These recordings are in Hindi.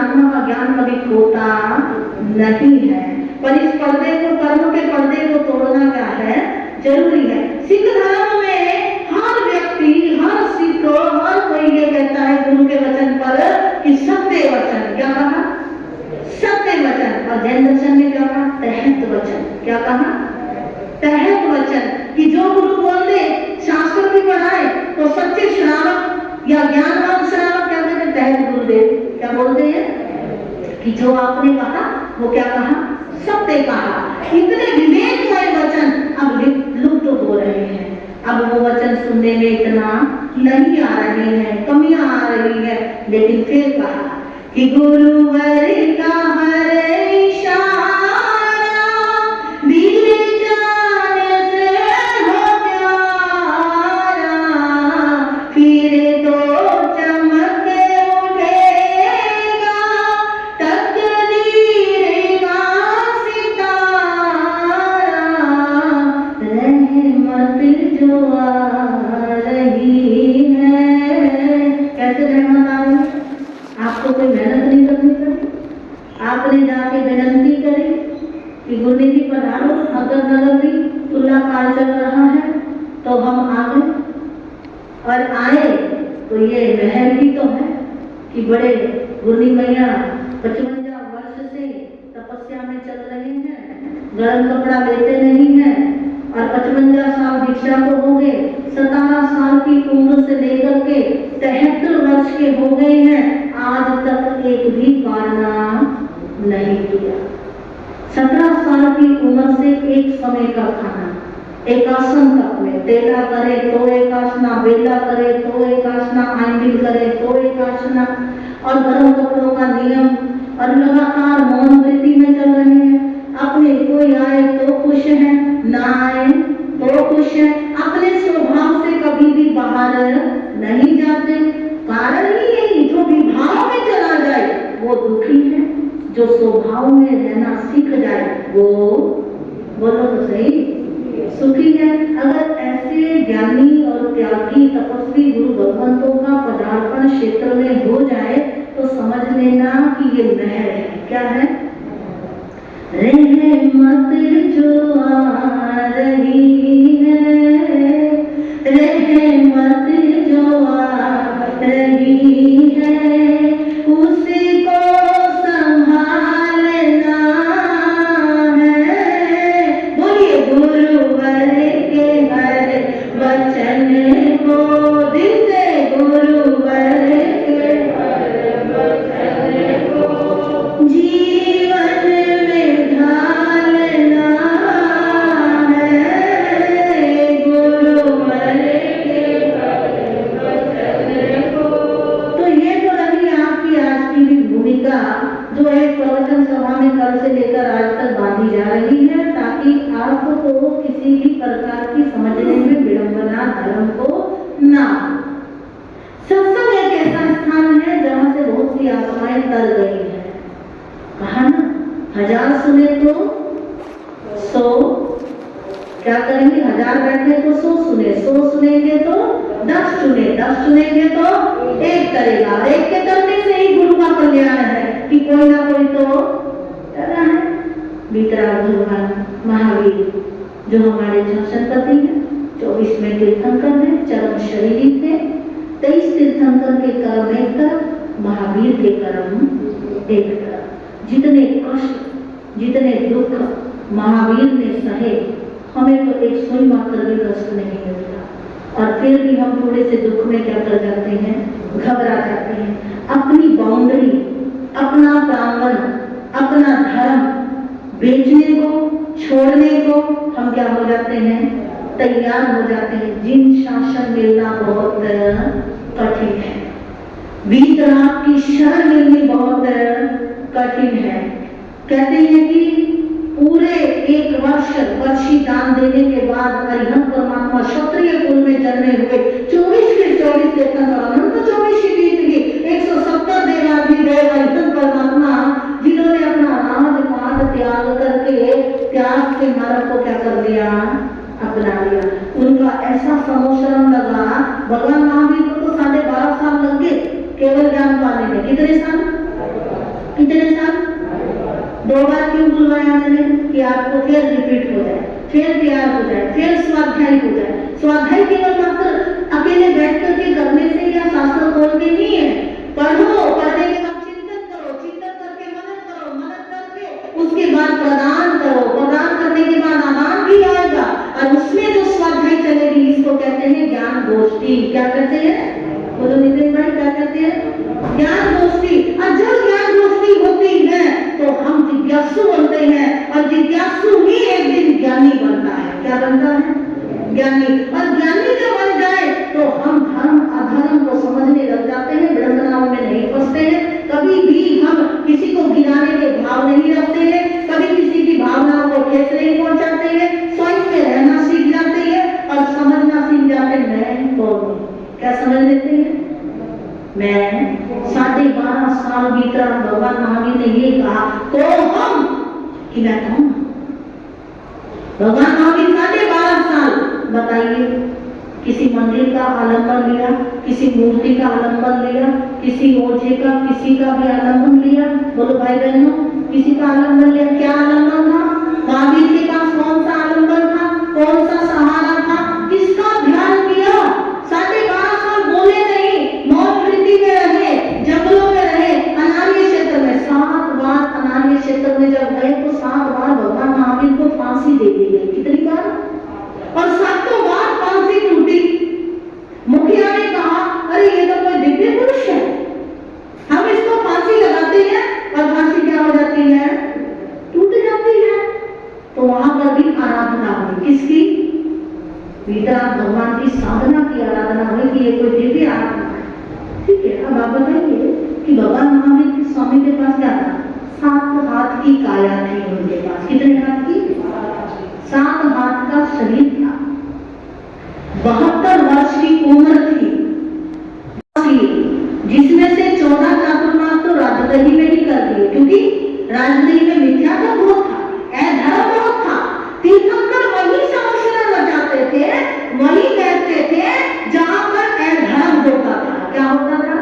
परमात्मा का ज्ञान कभी खोता नहीं है। पर इस पर्दे को, कर्म के पर्दे को तोड़ना क्या है, जरूरी है। सिख धर्म में हर व्यक्ति, हर सिख, हर कोई ये कहता है गुरु के वचन पर कि सत्य वचन, क्या कहा, सत्य वचन। और जैन दर्शन में क्या कहा, तहत वचन। क्या कहा, तहत वचन, कि जो गुरु बोल दे, शास्त्र भी पढ़ाए तो सच्चे श्रावक या ज्ञानवान श्रावक क्या कहते हैं, तहत गुरुदेव क्या बोलते हैं कि जो आपने कहा वो क्या कहा, सत्य कहा। इतने विवेकमय वचन अब लुप्त हो रहे हैं। अब वो वचन सुनने में इतना नहीं आ रहे हैं, कमियां आ रही है। लेकिन फिर कहा कि गुरुवर का हर इशारा दिल जान से हो प्यारा, फिर तो चमक उठेगा तकदीर का सितारा, रहमत जो आ रही है। कैसे रहमत आ रही है, आपको कोई मेहनत नहीं करनी पड़ी, आपने जाके विनती करी कि गुरु जी पधारो, अगर नगर तुला काल चल रहा है तो हम आ गए। और आए तो ये महल भी तो है कि बड़े गुरु मैया 55 वर्ष से तपस्या में चल रहे हैं, गर्म कपड़ा लेते नहीं है, और 55 साल दीक्षा को हो गए, 17 साल की उम्र से लेकर के 73 वर्ष के हो गए हैं, आज तक एक भी कारनाम नहीं किया। 17 साल की उम्र से एक समय का खाना, एक आसन तक में, तेला करे तो एक आसना, बेला करे तो एक आसना, आंबिल करे तो एक आसना, और गर्म कपड़ों का नियम, और लगातार मौन वृत्ति में चल रहे हैं। अपने कोई आए तो खुश है, ना आए तो खुश है, अपने स्वभाव से कभी भी बाहर नहीं जाते। कारण ही यही, जो विभाव में चला जाए वो दुखी है, जो स्वभाव में रहना सीख जाए वो, बोलो तो सही, सुखी है। अगर ऐसे ज्ञानी और त्यागी तपस्वी गुरु भगवंतों का पदार्पण क्षेत्र में हो जाए तो समझ लेना कि ये महल है। क्या है, रहमत जो आ रही है, रहमत जो आ रही है, उसी को संभालना है। बोलिए गुरुवर के हर वचन को, दिल से गुरुवर के हर वचन को जीवन में ढालना है, गुरुवर के हर वचन को। तो ये तो रही आपकी आज की भी भूमिका, जो एक प्रवचन सभा में कल से लेकर आज तक बांधी जा रही है, ताकि आपको किसी भी प्रकार की समझने में विडंबना धर्म को ना। सत्संग एक ऐसा स्थान है जहाँ से बहुत सी आत्माएं तर गई है। कहा ना, 1000 सुने तो 100, क्या करेंगे, 1000 बैठे तो 100 सुने, 100 सुनेंगे तो 10 सुने, 10 सुनेंगे तो 1 करेगा, और 1 के करने से ही गुरु का कल्याण है कि कोई ना कोई तो कर रहा है। वितराग भगवान महावीर जो हमारे संपत्ति है, 24 में तीर्थंकर है, चरम शरीरी थे, 23 तीर्थंकर के कर्म एक तरफ, महावीर के कर्म एक तरफ। जितने कष्ट, जितने दुख महावीर ने सहे, हमें तो एक सुई मात्र भी कष्ट नहीं मिलता, और फिर भी हम थोड़े से दुख में क्या कर जाते हैं, घबरा जाते हैं। अपनी बाउंड्री, अपना प्रांगण, अपना धर्म बेचने को, छोड़ने को हम क्या हो जाते हैं, तैयार हो जाते हैं। जिन शासन मिलना बहुत कठिन है, वीतराग की शरण मिलनी बहुत कठिन है। कहते हैं कि पूरे 1 वर्ष वर्षी दान देने के बाद अरिहंत परमात्मा क्षत्रिय कुल में जन्मे हुए 24 के 24 तीर्थंकर, तो 24 ही बीत गई, 170 देवाधि देव अरिहंत परमात्मा, जिन्होंने अपना राजपाट त्याग करके त्याग के मार्ग को क्या कर दिया, अपना लिया। उनका ऐसा समोशरण लगा, भगवान महावीर को तो 12.5 साल लग गए केवल ज्ञान पाने में। कितने साल, इतने साल 2 बार क्यों बुलवाया मैंने कि आपको फिर रिपीट हो जाए, फिर तैयार हो जाए, फिर स्वाध्याय हो जाए। स्वाध्याय केवल मात्र अकेले बैठ करके करने से या शास्त्र खोल के नहीं है। पढ़ो, पढ़ने के बाद चिंतन करो, चिंतन करके मनन करो, मनन करके उसके बाद प्रदान करो, प्रदान करने के बाद आदान भी आएगा और उसमें जो स्वाध्याय चलेगी इसको कहते हैं ज्ञान गोष्ठी। क्या कहते हैं? बोलो नितिन भाई, क्या कहते हैं? ज्ञान गोष्ठी। और जब ज्ञान गोष्ठी होती है तो हम जिज्ञासु बनते हैं और जिज्ञासु ही एक दिन ज्ञानी बनता है। क्या बनता है? ज्ञानी। और ज्ञानी जब बन जाए तो हम धर्म अधर्म को समझने लग जाते हैं, विडंबनाओं में नहीं फंसते हैं, कभी भी हम किसी को गिराने के भाव नहीं रखते हैं, कभी किसी की भावनाओं को ठेस नहीं पहुंचाते हैं, स्वयं में रहना सीख जाते हैं और समझना सीख जाते हैं मैं कौन हूं। क्या समझ लेते हैं? मैं 12.5 साल बीता, भगवान महावीर ने ये कहा तो हम कि मैं कौन? भगवान महावीर 12.5 साल बताइए, किसी मंदिर का आलंबन लिया, किसी मूर्ति का आलंबन लिया, किसी ओझे का किसी का भी आलंबन लिया। बोलो भाई बहनों, किसी का आलंबन लिया। क्या आलंबन था? महावीर के पास कौन सा आलंबन था? कौन सा सहारा था? किसका ध्यान किया? 12.5 साल बोले नहीं, मौन वृत्ति में रहे, जंगलों में रहे, अनार्य क्षेत्र में 7 बार अनार्य क्षेत्र में जब गए तो 7 बार भगवान महावीर को फांसी दे दी गई। कितनी बार? और 7 बार फांसी टूटी। मुखिया ने कहा अरे ये तो कोई दिव्य पुरुष है, हम इसको फांसी लगाते हैं और फांसी क्या हो जाती है? टूट जाती है। तो वहां पर भी आराधना हुई। किसकी? वीतराग भगवान की साधना की आराधना हुई कि ये कोई दिव्य आराधना है। ठीक है, अब आप बताइए कि भगवान महावीर के स्वामी के पास क्या था? 7 हाथ की काया थी उनके पास। कितने हाथ की? 7 हाथ का शरीर था, 72 वर्ष की उम्र थी, जिसमें से 14 चातुर्मास तो राजदही में ही कर दिए, क्योंकि राजदही में मिथ्या का बहुत था, अधर्म बहुत था। तीर्थंकर वही समस्या बचाते थे, वही कहते थे जहां पर अधर्म होता था। क्या होता था?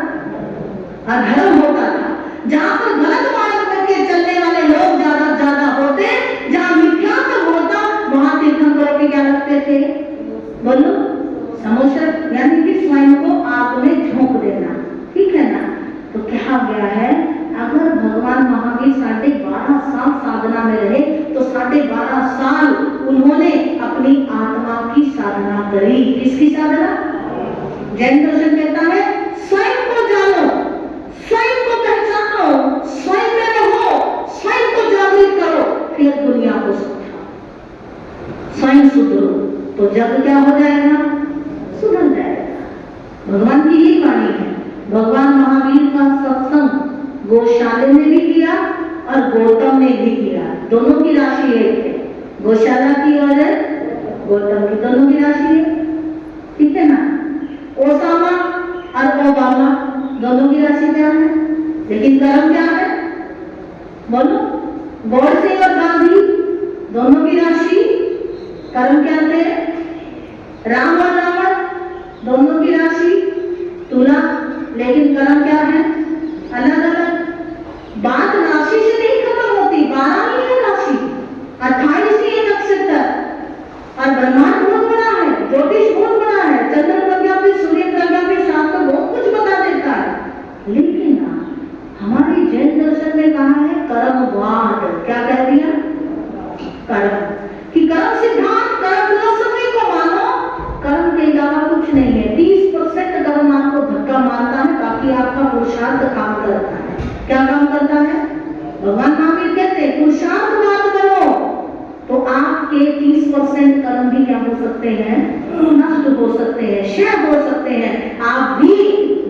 अधर्म होता था। जहां पर गलत मार्ग करके चलने वाले लोग ज्यादा होते, जहां मिथ्या होता, वहां तीर्थंकरों के क्या लगते थे? बोलो, समोशक, यानी कि स्वयं को आग में झोंक देना। ठीक है ना? तो कहा गया है अगर भगवान महावीर 12.5 साल साधना में रहे तो 12.5 साल उन्होंने अपनी आत्मा की साधना करी। किसकी साधना? जैन दर्शन कहता है स्वयं को जानो, स्वयं को पहचानो, स्वयं में रहो, स्वयं को जागृत करो, फिर दुनिया को समझो। स्वयं सुधरो तो जग क्या हो जाएगा? सुधर जाएगा। भगवान की ही वाणी है। भगवान महावीर का सत्संग गौशाले ने भी किया और गौतम ने भी किया। दोनों की राशि एक है, गौशाला की और गौतम की, दोनों की राशि है। ठीक है ना? ओसामा और ओबामा दोनों की राशि क्या है, लेकिन कर्म क्या है? बोलो, गौडसे और गांधी दोनों की राशि कर्म क्या थे? राम और रावण दोनों की राशि तुला, लेकिन कर्म क्या है? अलग अलग। बात राशि से नहीं खत्म होती, 12 ही है राशि, 28 ही है नक्षत्र, और ब्रह्मांड बहुत बड़ा है, ज्योतिष बहुत बड़ा है, चंद्र प्रज्ञा पे, सूर्य प्रज्ञा पे शास्त्र बहुत कुछ बता देता है। लेकिन हमारे जैन दर्शन में कहा है कर्मवाद। क्या कह दिया? कर्म कि कर्म सिद्धांत, कर्म फिलॉसफी को मानो, कर्म के अलावा कुछ नहीं है। 30% कर्म आपको धक्का मारता है, बाकी आपका पुरुषार्थ काम करता है। क्या काम करता है? भगवान महावीर कहते हैं पुरुषार्थ मत करो तो आपके 30% कर्म भी क्या हो सकते हैं? नष्ट हो सकते हैं, क्षय हो सकते हैं। आप भी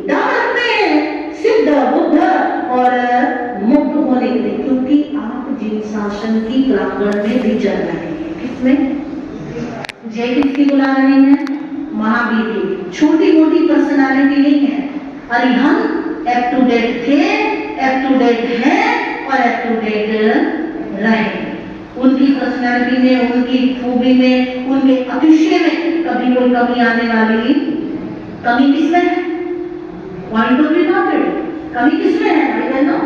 डर रखते हैं सिद्ध, बुद्ध और मुक्त होने के लिए, क्योंकि आप जिन शासन की प्रांगण में भी चल रहे हैं। किसमें? जय किसकी बुला रहे हैं? महावीर की। छोटी मोटी पर्सनालिटी नहीं है। अरिहंत अप टू डेट थे, अप टू डेट है और अप टू डेट रहे। उनकी पर्सनालिटी में, उनकी खूबी में, उनके अतिशय में कभी कोई कमी आने वाली? कमी किसमें है? पॉइंट ऑफ व्यू नॉट, कमी किसमें है भाई बहनों?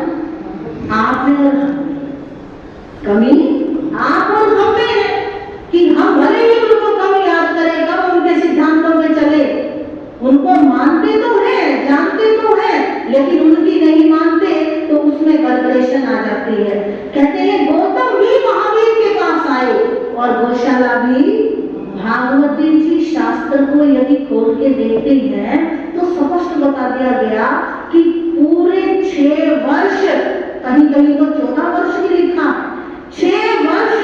आप में और कमी आप और हम में है कि हम भले ही उनको कम याद करें, कम उनके सिद्धांतों में चले, उनको मानते तो है, जानते तो है, लेकिन उनकी नहीं मानते तो उसमें गड़बड़ेशन आ जाती है। कहते हैं गौतम भी महावीर के पास आए और गौशाला भी। भागवत जी शास्त्र को यदि खोल के देखते हैं तो स्पष्ट बता दिया गया कि पूरे 6 वर्ष, कहीं कहीं तो 14 वर्ष भी लिखा, 6 वर्ष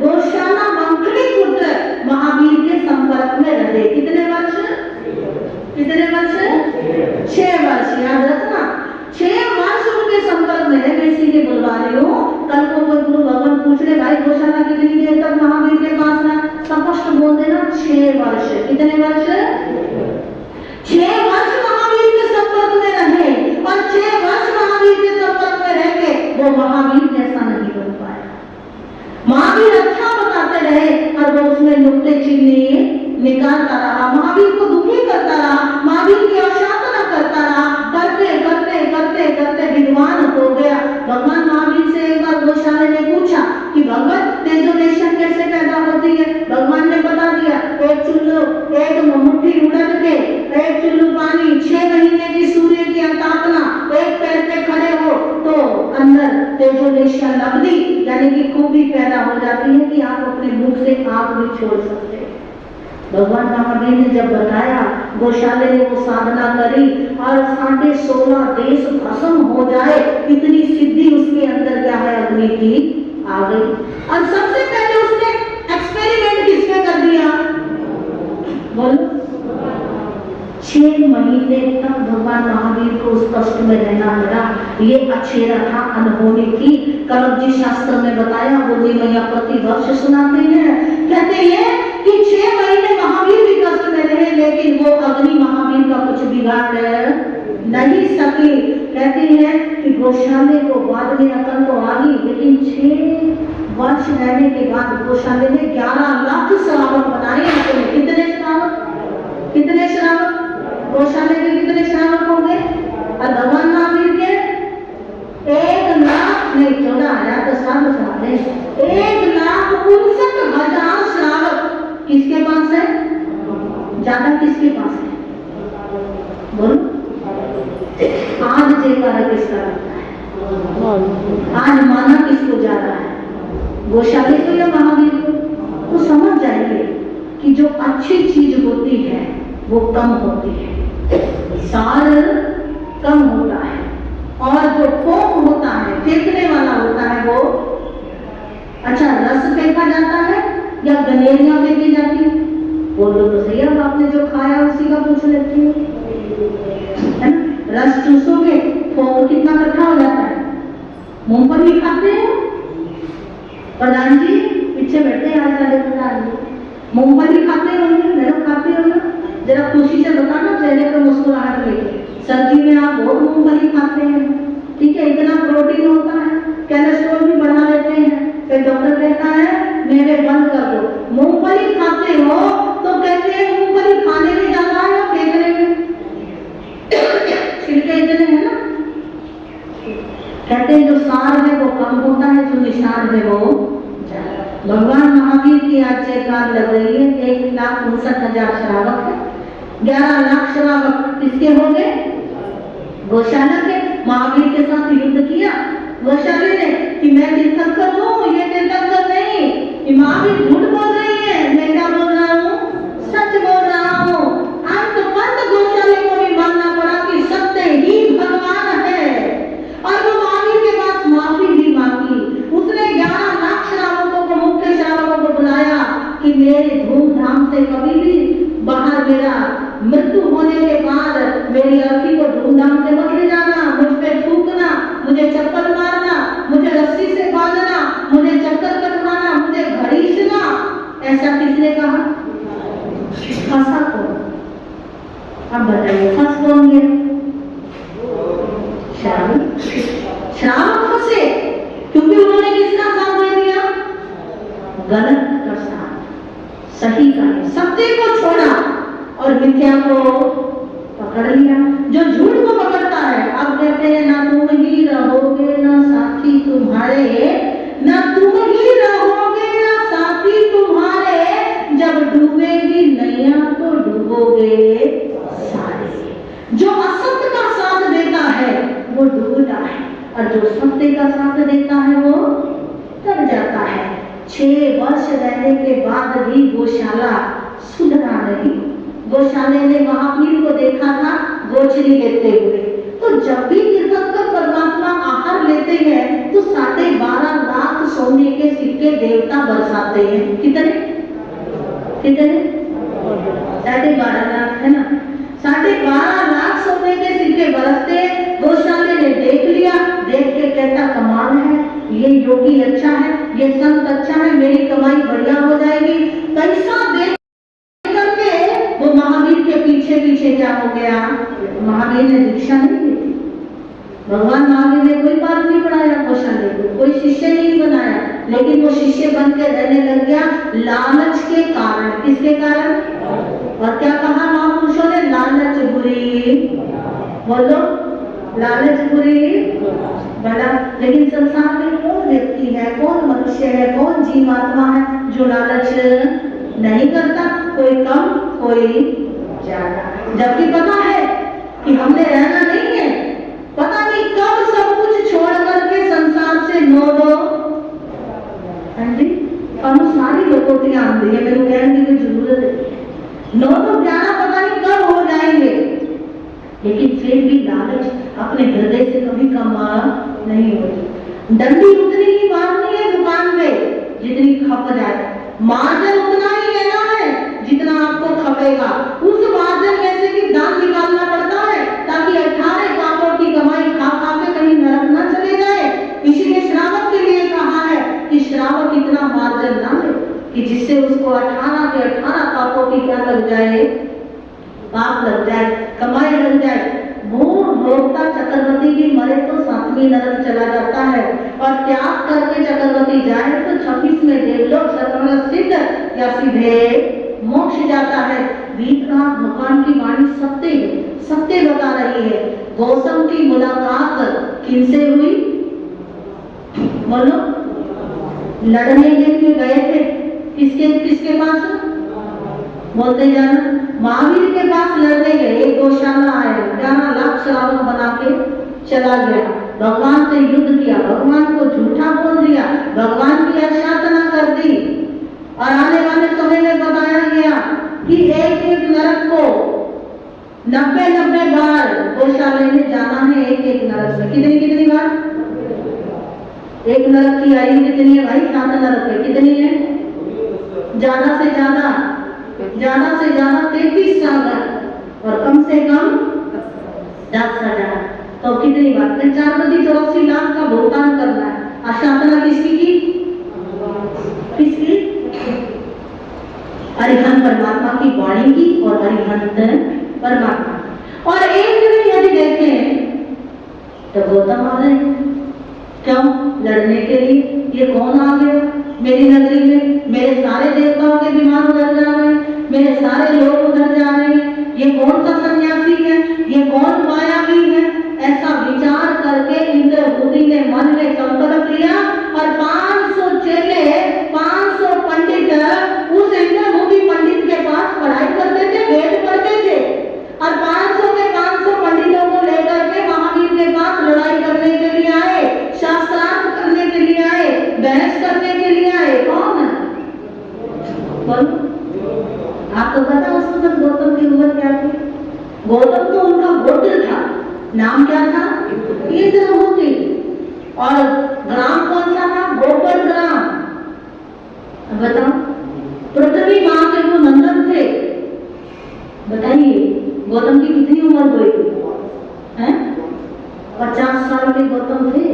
गौशाला मंथली पुत्र महावीर के संपर्क में रहे। कितने वर्ष? कितने वर्ष? 6 वर्ष, याद रखना। 6 वर्ष उनके संपर्क में है। मैं इसीलिए बुलवा रही हूँ, कल को कोई गुरु भगवान पूछ ले भाई गौशाला कितनी देर तक महावीर के पास रहा, स्पष्ट बोल देना 6 वर्ष। कितने वर्ष? 6 वर्ष महावीर के संपर्क में रहे और 6 वर्ष महावीर के संपर्क में रह के वो महावीर जैसा नहीं बन पाया। महावीर अच्छा बताते रहे और वो उसमें नुक्ते चिन्ह निकालता रहा, महावीर को दुखी करता रहा, महावीर की अवसाधना करता रहा, करते करते करते करते विद्वान हो गया। भगवान महावीर से एक बार गौशाले ने पूछा कि भगवान तेजोलेशन कैसे पैदा होती है? भगवान ने बता दिया, एक चुल्लू, एक मुट्ठी उड़द के, एक चुल्लू पानी, 6 महीने की सूर्य की तापना, एक पैर पे खड़े हो तो अंदर तेजोलेशन लब्धि यानी कि खूबी पैदा हो जाती है कि आप अपने मुख से आग भी छोड़ सकते हैं। भगवान महावीर ने जब बताया, गौशाले ने वो साधना करी और 16.5 देश भस्म हो जाए, इतनी सिद्धि उसके अंदर क्या है अग्नि की आ गई। और सबसे पहले उसने एक्सपेरिमेंट किसमें कर दिया? बोलो। 6 महीने तक भगवान महावीर को उस कष्ट में रहना पड़ा। ये अक्षेरा था अनहोनी की। कलप जी शास्त्र में बताया, बोली मैया प्रति वर्ष सुनाते हैं, कहते हैं कि 6 महीने महावीर भी कष्ट में रहे लेकिन वो अग्नि महावीर का कुछ बिगाड़ नहीं सकी। कहते हैं कि गौशाले को बाद में अकल तो आ गई, लेकिन 6 वर्ष रहने के बाद गौशाले ने 11 लाख श्रावक बनाए अपने। कितने श्रावक? कितने श्रावक? गौशाले के कितने श्रावक होंगे? और भगवान महावीर के 1 लाख नहीं 14,000 तो साधु साहब है, 1,59,000 श्रावक किसके पास है? ज्यादा किसके पास है? बोलो। आज जयकारा किसका लगता है? आज माना किसको जा रहा है? गौशाले को या महावीर को? तो समझ जाइए कि जो अच्छी चीज होती है वो कम होती है, सार कम होता है, और जो फोक होता है, फेंकने वाला होता है वो। अच्छा, रस फेंका जाता है या गनेरियां फेंकी जाती है? बोलो तो सही। अब आपने जो खाया उसी का पूछ लेती है ना। रस चूसोगे फोक कितना इकट्ठा हो जाता है। मूंगफली खाते हैं प्रधान जी, पीछे बैठे हैं आज वाले प्रधान जी, मूंगफली खाते होंगे, नहीं खाते होंगे? जरा खुशी से बताना, चेहरे पर मुस्कुराहट लेके। सर्दी में आप बहुत मूंगफली खाते हैं, ठीक है, इतना प्रोटीन होता है, कोलेस्ट्रॉल भी बढ़ा देते हैं। फिर डॉक्टर कहता है मेवे बंद कर दो। मूंगफली खाते हो तो कहते हैं मूंगफली खाने में ज्यादा है या फेंकने में? छिलके इतने हैं ना। कहते हैं जो सार है वो कम होता है, जो निशान है वो ज्यादा। भगवान महावीर की आज जयकार लग रही है। 1,59,000 श्रावक है, 11 लाख श्रावक किसके हो गए? गौशाला के। महावीर के साथ युद्ध किया गौशाले ने कि मैं तीर्थंकर हूँ, ये तीर्थंकर नहीं। महावीर झूठ बोल रही है, मैं क्या बोल रहा हूँ? सच बोल रहा हूँ। अंत पंत गौशाले को भी मानना पड़ा कि सत्य ही भगवान है, और वो महावीर के पास माफी भी मांगी। उसने 11 लाख श्रावकों को, मुख्य श्रावकों को बुलाया कि मेरे धूमधाम से कभी भी बाहर मेरा मृत्यु होने के बाद मेरी अर्थी को धूमधाम से मत ले जाना, मुझ पे थूकना, मुझे चप्पल मारना, मुझे रस्सी से बांधना, मुझे चक्कर कटवाना, मुझे घड़ीसना। ऐसा किसने कहा? फंसा कौन? अब बताइए फंस कौन गया? श्रावक फंसे क्योंकि उन्होंने किसका साथ दे दिया? गलत का साथ, सही का नहीं, सत्य को छोड़ा और मिथ्या को पकड़ लिया। जो झूठ को पकड़ता है, अब कहते हैं ना तुम ही रहोगे ना साथी वो डूबता है, और जो सत्य का साथ देता है वो तर जाता है। 6 वर्ष रहने के बाद भी गौशाला सुधरा नहीं। गौशाले ने महावीर को देखा था गोचरी लेते हुए। तो जब भी तीर्थंकर परमात्मा आहार लेते हैं तो 12.5 लाख सोने के सिक्के देवता बरसाते हैं। कितने कितने? 12.5 लाख है ना। 12.5 लाख सोने के सिक्के बरसते हैं। गौशाले ने देख लिया, देख के कहता कमाल है, ये योगी अच्छा है, ये संत अच्छा है, मेरी कमाई बढ़िया हो जाएगी। पैसा देख करके वो महावीर के पीछे पीछे क्या हो गया? महावीर ने दीक्षा नहीं दी थी। भगवान महावीर ने कोई बात नहीं पढ़ाया गौशाले को, कोई शिष्य नहीं बनाया, लेकिन वो शिष्य बन के रहने लग गया लालच के कारण। किसके कारण? और क्या कहा महापुरुषों ने? लालच बुरी। बोलो, लालच बुरी बड़ा। लेकिन संसार में कौन व्यक्ति है, कौन मनुष्य है, कौन जीवात्मा है जो लालच नहीं करता? कोई कम, कोई ज्यादा। जबकि पता है कि हमने रहना नहीं है, पता नहीं कब सब कुछ छोड़ करके संसार से नो दो। सारी लोकोटियां आती है, मेरे कहने की जरूरत है। 9 तो 11 पता नहीं कब हो जाएंगे, लेकिन फिर भी लालच अपने हृदय से कभी कम नहीं होती। डंडी उतनी ही मारनी है दुकान पे जितनी खप जाए, मार्जिन उतना ही लेना है जितना आपको खपेगा। उस मार्जिन में से भी दाम निकालना पड़ता है ताकि 18 पापों की कमाई खा खा के कहीं नरक न चले जाए। इसीलिए श्रावक के लिए कहा है कि श्रावक इतना मार्जिन ना ले कि जिससे उसको 18 के 18 पापों की क्या लग जाए? पाप लग जाए, कमाई लग जाए। मूढ़ भोक्ता चक्रवर्ती भी मरे तो 7वीं नरक चला जाता है, और त्याग करके चक्रवर्ती जाए तो 26 में देवलोक सर्वनाश सिद्ध या सीधे मोक्ष जाता है। वीतराग भगवान की वाणी सत्य सत्य बता रही है। गौतम की मुलाकात किनसे हुई? बोलो, लड़ने के लिए गए थे। किसके किसके पास? बोलते जाना। महावीर के पास लड़ने गए, एक गौशाला आया, 11 लाख श्रावक बना के चला गया। भगवान से युद्ध किया, भगवान को झूठा बोल दिया, भगवान की आराधना कर दी, और आने वाले समय में बताया गया कि एक एक नरक को 90 बार गौशाले में जाना है। एक नरक में कितनी बार? एक नरक की आयु कितनी है भाई? 7 नरक है। कितनी है? ज्यादा से ज्यादा 33 साल और कम से कम 10,000। तो कितनी बार? 4,84 लाख का भुगतान करना है। आशातना किसकी की? किसकी? अरिहंत परमात्मा की वाणी की और अरिहंत परमात्मा। और एक दिन यदि देखें तो गौतम आ रहे हैं। क्यों? लड़ने के लिए। ये कौन आ गया मेरी नगरी में? मेरे सारे देवताओं के विमान उधर जा रहे हैं, मेरे सारे लोग उधर जा रहे हैं। ये कौन सा सन्यासी है? ये कौन मायावी है? ऐसा विचार करके इंद्रभूति ने मन में संकल्प लिया, और 500 चेले, 500 पंडित उस इंद्रभूति पंडित के पास पढ़ाई करते थे, वेद पढ़ते थे, और 500 के 500 पंडितों को लेकर के महावीर के पास लड़ाई करने के लिए आए, शास्त्रार्थ करने के लिए आए, बहस करने के लिए आए। कौन? बोलो, आपको पता उस वक्त गौतम की उम्र क्या थी? गौतम तो उनका गोत्र था, नाम क्या था? इंद्रभूति। और ग्राम कौन सा था? गोपर ग्राम। बताओ, पृथ्वी मां के वो नंदन थे। बताइए गौतम की कितनी उम्र हुई थी? 50 साल के गौतम थे,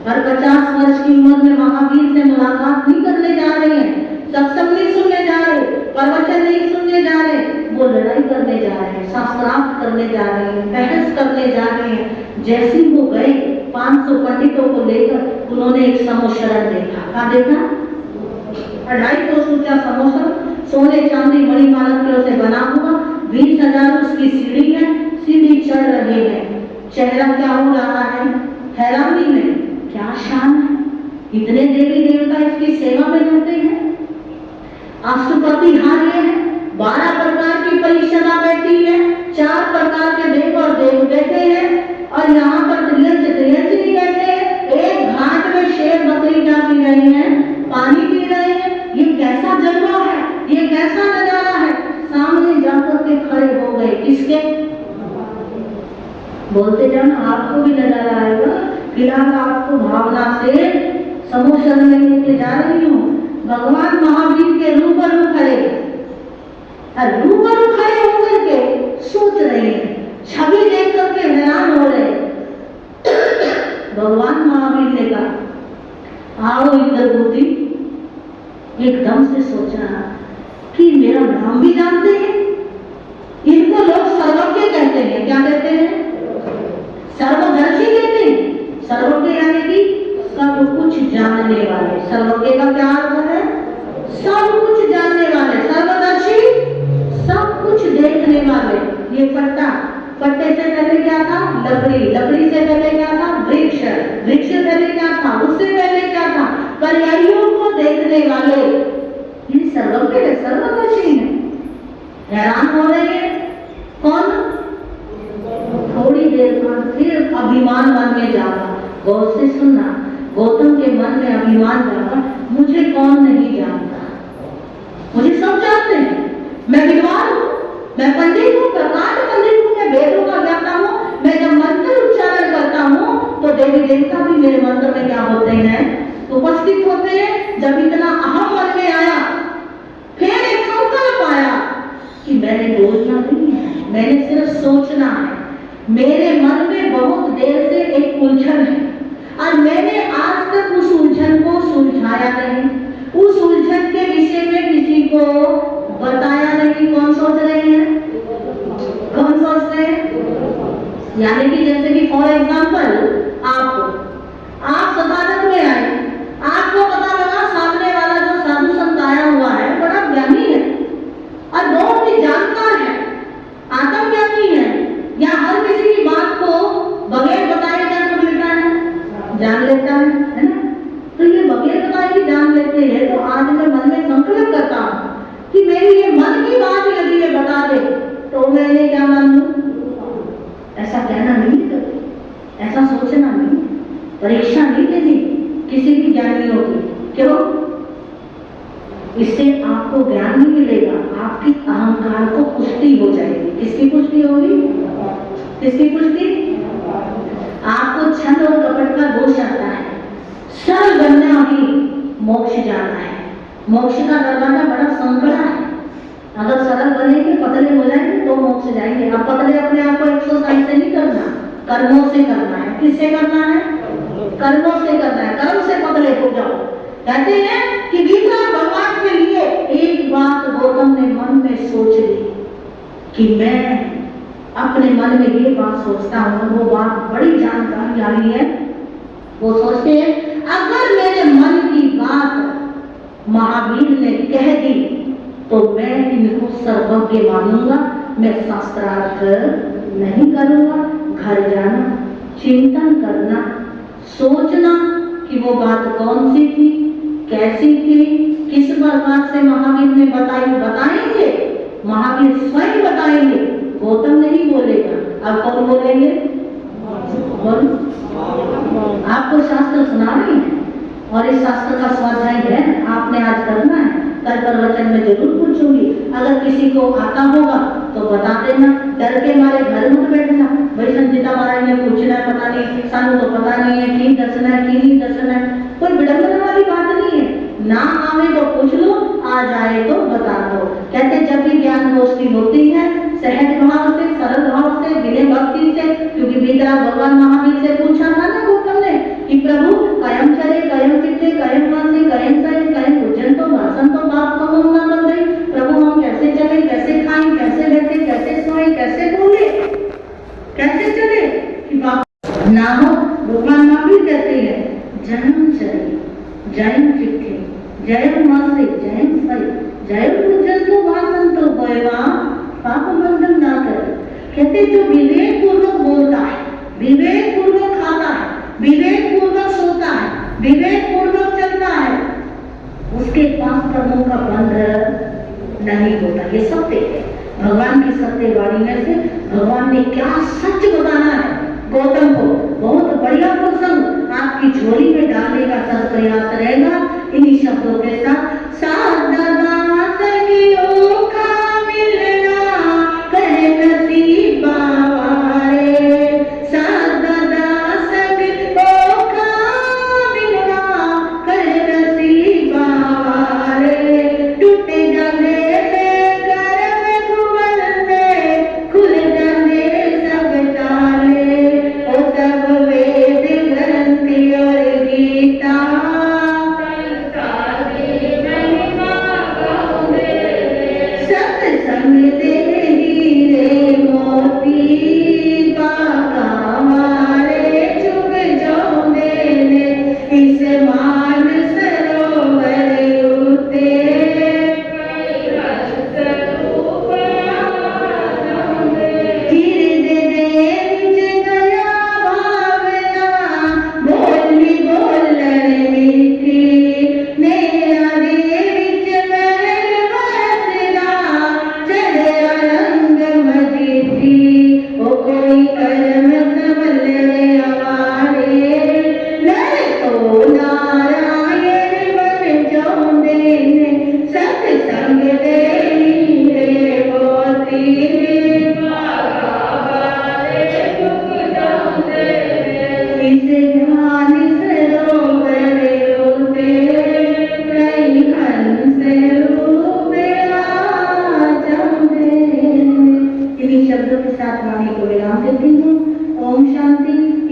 और 50 वर्ष की उम्र में महावीर से मुलाकात नहीं करने जा रहे हैं, सत्संग नहीं सुनने जा रहे, प्रवचन नहीं सुनने जा रहे, वो लड़ाई करने जा रहे हैं, शास्त्रार्थ करने जा रहे हैं, बहस करने जा रहे हैं। जैसे वो गए 500 पंडितों को लेकर, उन्होंने एक समोशरण देखा। क्या देखा? 250 ऊंचा समोशरण, सोने चांदी मणिमाणिक्यों से बना हुआ, 20,000 उसकी सीढ़ी है, सीढ़ी चढ़ रहे हैं। चेहरा क्या हो रहा है? हैरानी में। क्या शान है! इतने देवी देवता इसकी सेवा में रहते हैं। अष्टपति हार ये है, 12 प्रकार की परिषदा बैठी है, 4 प्रकार के देव और देव बैठे हैं, और यहाँ पर फिलहाल आपको भावना से समोसन में लेके जा रही हूँ। भगवान महावीर के रूबरू खड़े होकर के सोच रहे हैं, छवि देख करके हैरान हो रहे। भगवान महावीर ने कहा, आओ इंद्रभूति। एकदम से सोचा कि मेरा नाम भी जानते हैं, इनको लोग सर्वज्ञ कहते हैं। क्या कहते हैं? सर्वदर्शी कहते हैं। सर्वज्ञ यानी कि सब कुछ जानने वाले। सर्वज्ञ का क्या अर्थ है? सब कुछ जानने वाले। सर्वदर्शी सब कुछ देखने वाले। ये पट्टे से पहले क्या था? लकड़ी से पहले क्या था? वृक्ष से पहले क्या था? उससे पहले क्या था? पर्यायों को देखने वाले। ये सर्वज्ञ है, सर्वदर्शी है। हैरान हो रहे हैं। कौन? थोड़ी देर बाद फिर अभिमान मन में जागा। गौर से सुनना, गौतम के मन में अभिमान जागा, मुझे कौन नहीं जानता, मुझे सब जानते हैं। मैं विद्वान हूँ, मैं पंडित हूँ, प्रकांड पंडित हूँ, मैं वेदों का ज्ञाता हूँ। मैं जब मंत्र उच्चारण करता हूँ तो देवी देवता भी मेरे मंत्र में क्या होते हैं? उपस्थित होते हैं। जब इतना अहम मन में आया, फिर एक संकल्प आया कि मैंने बोलना नहीं है, मैंने सिर्फ सोचना है। मेरे मन में बहुत देर से एक उलझन है और मैंने आज तक उस उलझन को सुलझाया नहीं, उस उलझन के विषय में किसी को बताया नहीं। कौन सोच रहे हैं? कौन सोच रहे हैं? यानी कि जैसे कि फॉर एग्जाम्पल आप सदानंद में आए, आपको पता लगा सामने वाला जो साधु संत आया हुआ है बड़ा ज्ञानी है और बहुत ही जानकार है, आत्मज्ञानी है, या हर किसी की बात को बगैर बताए क्या कर लेता है? जान लेता है ना? तो ये बगैर बताए ही जान लेते हैं। तो आज मैं मन में संकल्प करता हूँ कि मेरी ये मन की बात यदि ये बता दे तो मैंने क्या मान लूं? ऐसा कहना नहीं करते, ऐसा सोचना नहीं, परीक्षा नहीं देनी किसी की ज्ञानियों की। क्यों? इससे आपको ज्ञान नहीं मिलेगा, आपकी अहंकार को पुष्टि हो जाएगी। किसकी पुष्टि होगी? किसकी पुष्टि? आपको छल और कपट का दोष आता है। सरल बनना ही मोक्ष जाना है। मोक्ष का दरवाजा बड़ा संकड़ा है। अगर सरल बनेंगे, पतले हो जाएंगे तो मोक्ष जाएंगे। अब पतले अपने आप को एक्सरसाइज से नहीं करना, कर्मों से करना है। किससे करना है? कर्मों से करना है। कर्म से पतले हो जाओ। कहते हैं कि वितराग भगवान के लिए एक बात गौतम ने मन में सोच ली कि मैं अपने मन में ये बात सोचता हूँ, वो बात बड़ी जानकारी वाली है। वो सोचते हैं अगर मेरे मन की बात महावीर ने कह दी तो मैं इनको सर्वज्ञ मानूंगा, मैं शास्त्रार्थ नहीं करूंगा। घर जाना, चिंतन करना, सोचना कि वो बात कौन सी थी, कैसी थी, किस प्रकार से महावीर ने बताएंगे। महावीर स्वयं बताएंगे, गौतम नहीं बोलेगा। अब कौन बोलेंगे? आपको शास्त्र सुना रही है और इस शास्त्र का स्वाध्याय है, आपने आज करना है। कल प्रवचन में जरूर पूछूंगी, अगर किसी को आता होगा तो बता देना। डर के मारे घर मत बैठना, भाई संजीता महाराज ने पूछना है, पता नहीं, सानू तो पता नहीं है की दर्शन है की नहीं दर्शन है। कोई विडंबना वाली बात नहीं है। ना आवे तो पूछ लो, आ जाए तो बता दो। कहते जब भी ज्ञान गोष्ठी होती है, सहज भाव से, सरल भाव से, विनय भक्ति से, क्योंकि वितराग भगवान महावीर से पूछा था ना गौतम ने कि प्रभु कयम चले, कयम चित्ते, कयम वासे, कयम सयन, कयम भोजन तो भाषण तो बाप को हम ना बन गई। प्रभु हम कैसे चले, कैसे खाएं, कैसे बैठे, कैसे सोए, कैसे बोले, कैसे चले कि बाप ना हो। भगवान महावीर कहते हैं जन्म चले, जयम चित्ते, जयम वासे, जयम सयन, जयम भोजन तो भाषण तो भयवा पाप बंधन ना करे। कहते जो विवेक पूर्वक बोलता है, विवेक पूर्वक खाता है, विवेक पूर्वक सोता है, विवेक पूर्वक चलता है, उसके पास कर्मों का बंध नहीं होता। ये सत्य है, भगवान की सत्य वाणी में से भगवान ने क्या सच बताना है गौतम को। बहुत बढ़िया प्रसंग आपकी झोली में डालने का सद प्रयास रहेगा। इन्हीं शब्दों के साथ Oh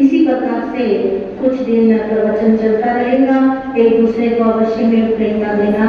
इसी प्रकार से कुछ दिन प्रवचन चलता रहेगा। एक दूसरे को अवश्य में प्रेरणा देना।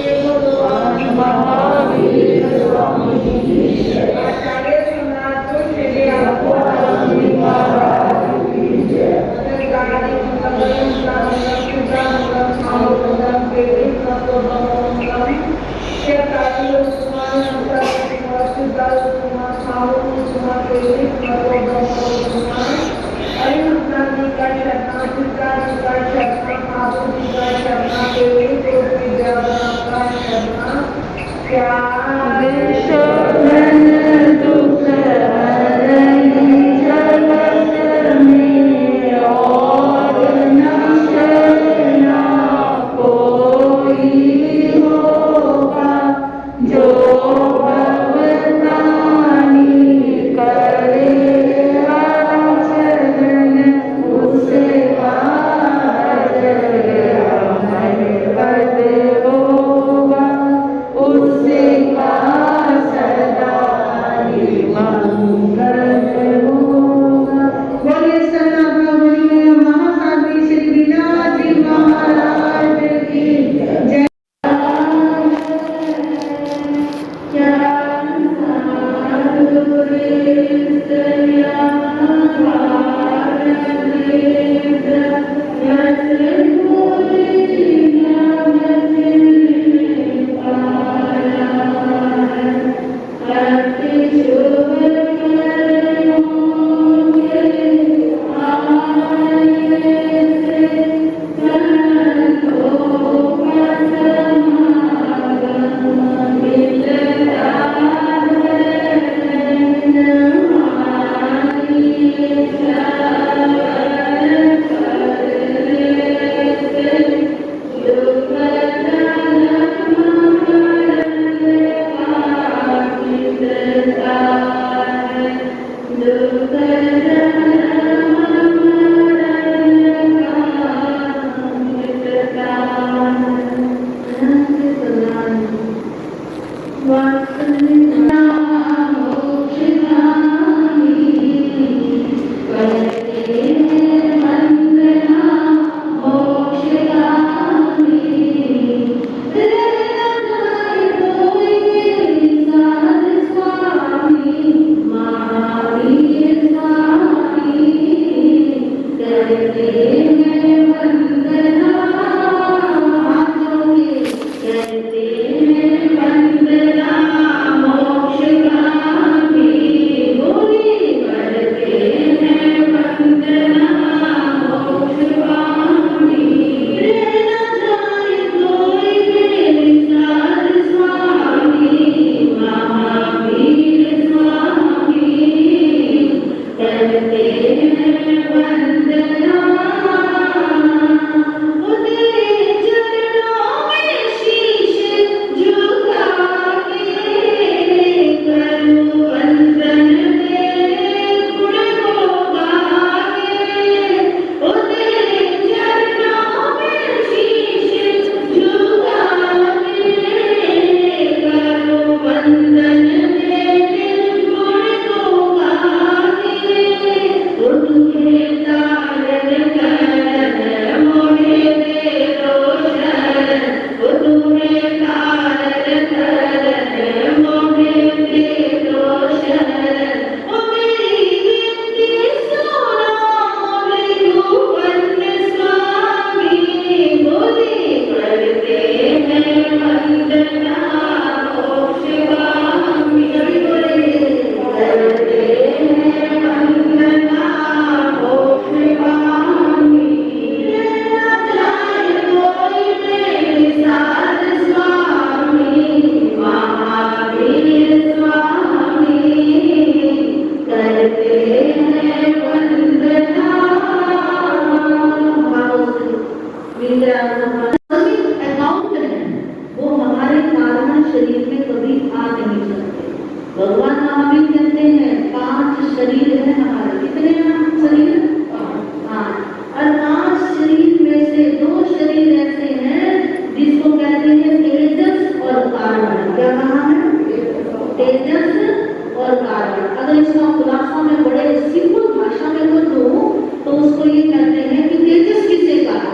ये कहते हैं कि तेजस किसे कहा?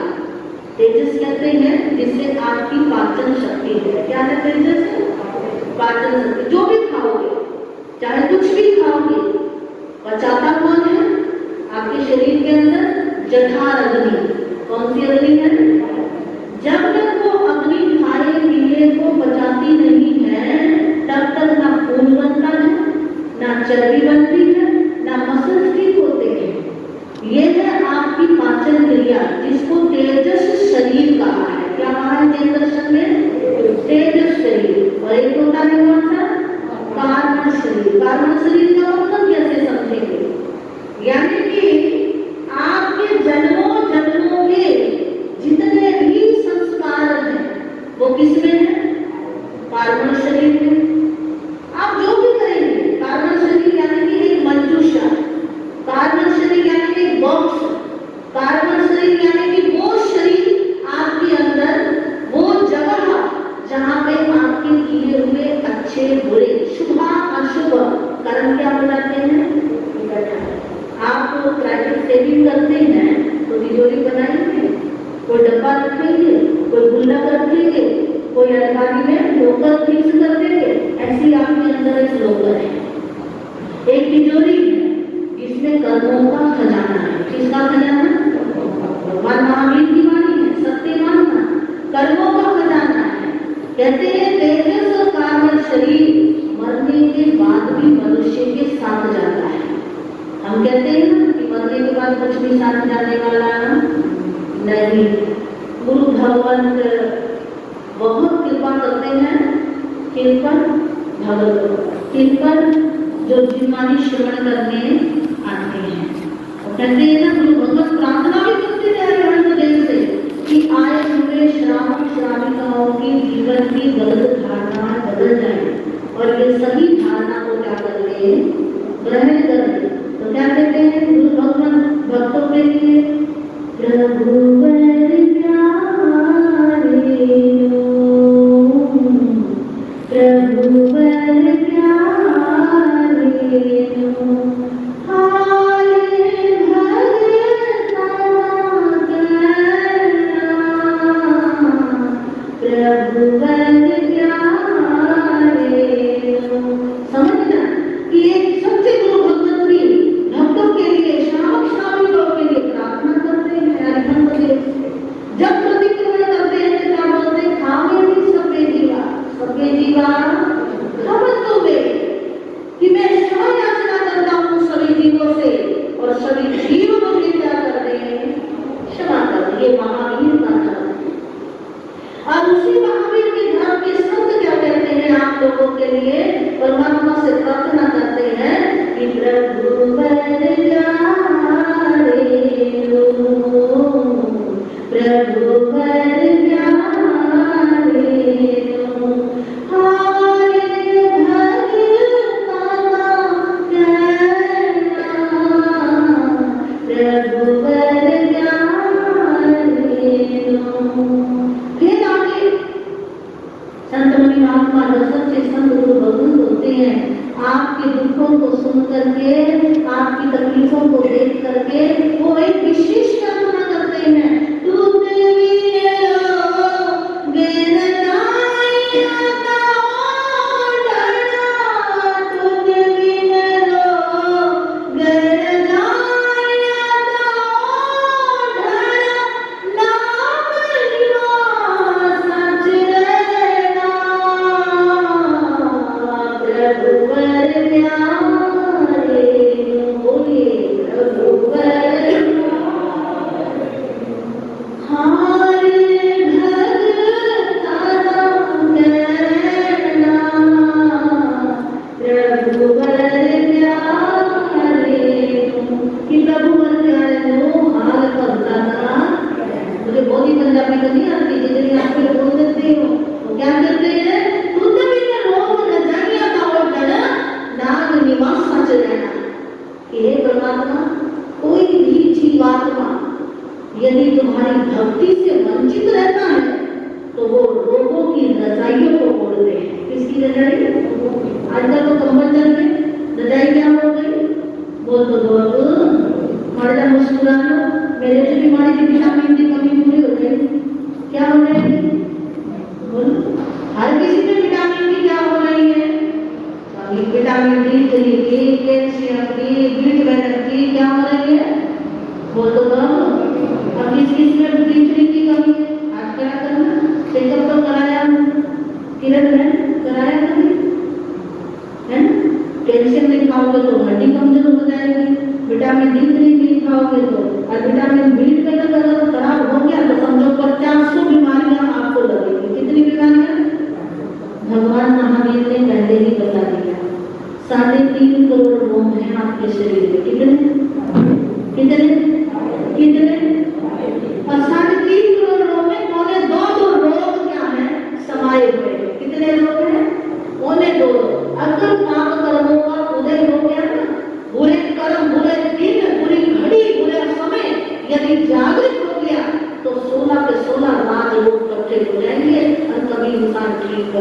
तेजस कहते हैं जिससे आपकी पाचन शक्ति है। क्या है तेजस? पाचन शक्ति। जो भी खाओगे, चाहे कुछ भी खाओगे, पचाता कौन है? आपके शरीर के अंदर जठर अग्नि। कौन सी अग्नि है? जब तक वो अग्नि खाए पीए को पचाती नहीं है, तब तक ना खून बनता है, ना चर्बी बनती है, ना मसल ठीक होते हैं। ये है आपकी पाचन क्रिया, जिसको तेजस शरीर कहा है। क्या कहा है तेजस में? तेजस शरीर। और एक होता है कौन सा? कारण शरीर। कारण शरीर का मतलब कैसे समझेंगे? यानी कि आपके जन्मों जन्मों के जितने भी संस्कार हैं वो किसमें है? कारण शरीर में। आप जो भी करेंगे, कारण शरीर यानी कि एक मंजूषा, कारण शरीर यानी कि बॉक्स, कारण शरीर यानी कि वो शरीर आपके अंदर, वो जगह जहाँ पे आपके किए हुए अच्छे बुरे, शुभ अशुभ कर्म क्या हो जाते हैं? आप ट्रैफिक सेविंग करते हैं तो तिजोरी बनाएंगे, कोई डब्बा रखेंगे, कोई गुल्लक रखेंगे, कोई अलमारी में लोकर फिक्स कर देंगे। ऐसी आपके अंदर एक लोकर है, एक तिजोरी है जिसमें कर्मों का खजाना है। किसका खजाना? भगवान महावीर की वाणी है, सत्य मानना, कर्मों का खजाना है। कहते हैं तेजस और कारण शरीर मरने के बाद भी मनुष्य के साथ जाता है। हम कहते हैं ना कि मरने के बाद कुछ भी साथ जाने वाला नहीं। गुरु भगवान बहुत कृपा करते हैं। किन पर? भगवत। किन पर? जो जिन्होंने श्रवण करने आते हैं। और कहते हैं ना गुरु भगवत प्रार्थना भी करते जा रहे हैं देव से कि आए हुए श्रावक श्राविकाओं की जीवन की गलत धारणाएं बदल जाए और ये सही धारणा को क्या कर ले? ग्रहण कर ले। तो क्या कहते हैं गुरु भगवान भक्तों के लिए? प्रभु वर प्यारे प्रभु वर प्यारे हाय भगता प्रभु वर प्यारे। समझना कि एक सच्चे गुरु भगवत भी भक्तों के लिए, श्रावक श्राविकों के लिए प्रार्थना करते हैं हरिभक्त देव से। जब प्रतिक्रमण करते हैं तो क्या बोलते हैं? खावे भी सबे जीवा खबर तो वे कि मैं क्षमा याचना करता हूँ सभी जीवों से और सभी जीव मुझे क्या कर रहे हैं? क्षमा कर। ये महावीर का धर्म है। और उसी महावीर के धर्म के संत क्या कहते हैं आप लोगों के लिए? परमात्मा से प्रार्थना करते हैं कि प्रभु वर प्यारे प्रभु वर प्यारे हाय भगता प्रभु वर प्यारे। फिर आगे संत मुनि महात्मा सच्चे संत गुरु भगवंत होते हैं। आपके दुखों को सुन करके, आपकी तकलीफों को देख करके वो एक विशेष प्रार्थना करते हैं। यदि तुम्हारी भक्ति से वंचित रहता है तो वो रोगों की रजाइयों को ओढ़ते हैं। किसकी रजाई? आजकल तो कंबल चल गए, रजाई क्या हो गई? बोल तो दो मर जा मुस्कुरा लो। तुम्हारी की विटामिन डी कमी पूरी हो जाएगी। क्या हो जाएगी? बोलो, हर किसी में विटामिन डी क्या हो रही है? विटामिन डी की, कैल्शियम की, बी 12 की क्या हो रही है? बोलो तो। अब किस में D3 की कमी है? आज क्या करना? चेकअप तो कराया किरण है, कराया कभी है ना? कैल्शियम नहीं खाओगे तो हड्डी कमजोर हो जाएगी, विटामिन D3 नहीं खाओगे तो, और विटामिन B12 अगर खराब हो गया तो समझो 50 बीमारियां आपको लगेगी। कितनी बीमारियां? भगवान महावीर ने पहले ही बता दिया, 3.5 करोड़ रोग हैं आपके शरीर में। कितने कितने कितने? और 3.5 करोड़ रोग में पौने 2 रोग क्या है समाये हुए हैं। कितने रोग हैं? पौने 2। अगर पाप कर्मों का उदय हो गया ना, बुरे कर्म, बुरे दिन, बुरी घड़ी, बुरे समय यदि जागृत हो गया तो 16 के 16 राज लोग इकट्ठे हो जाएंगे और कभी इंसान ठीक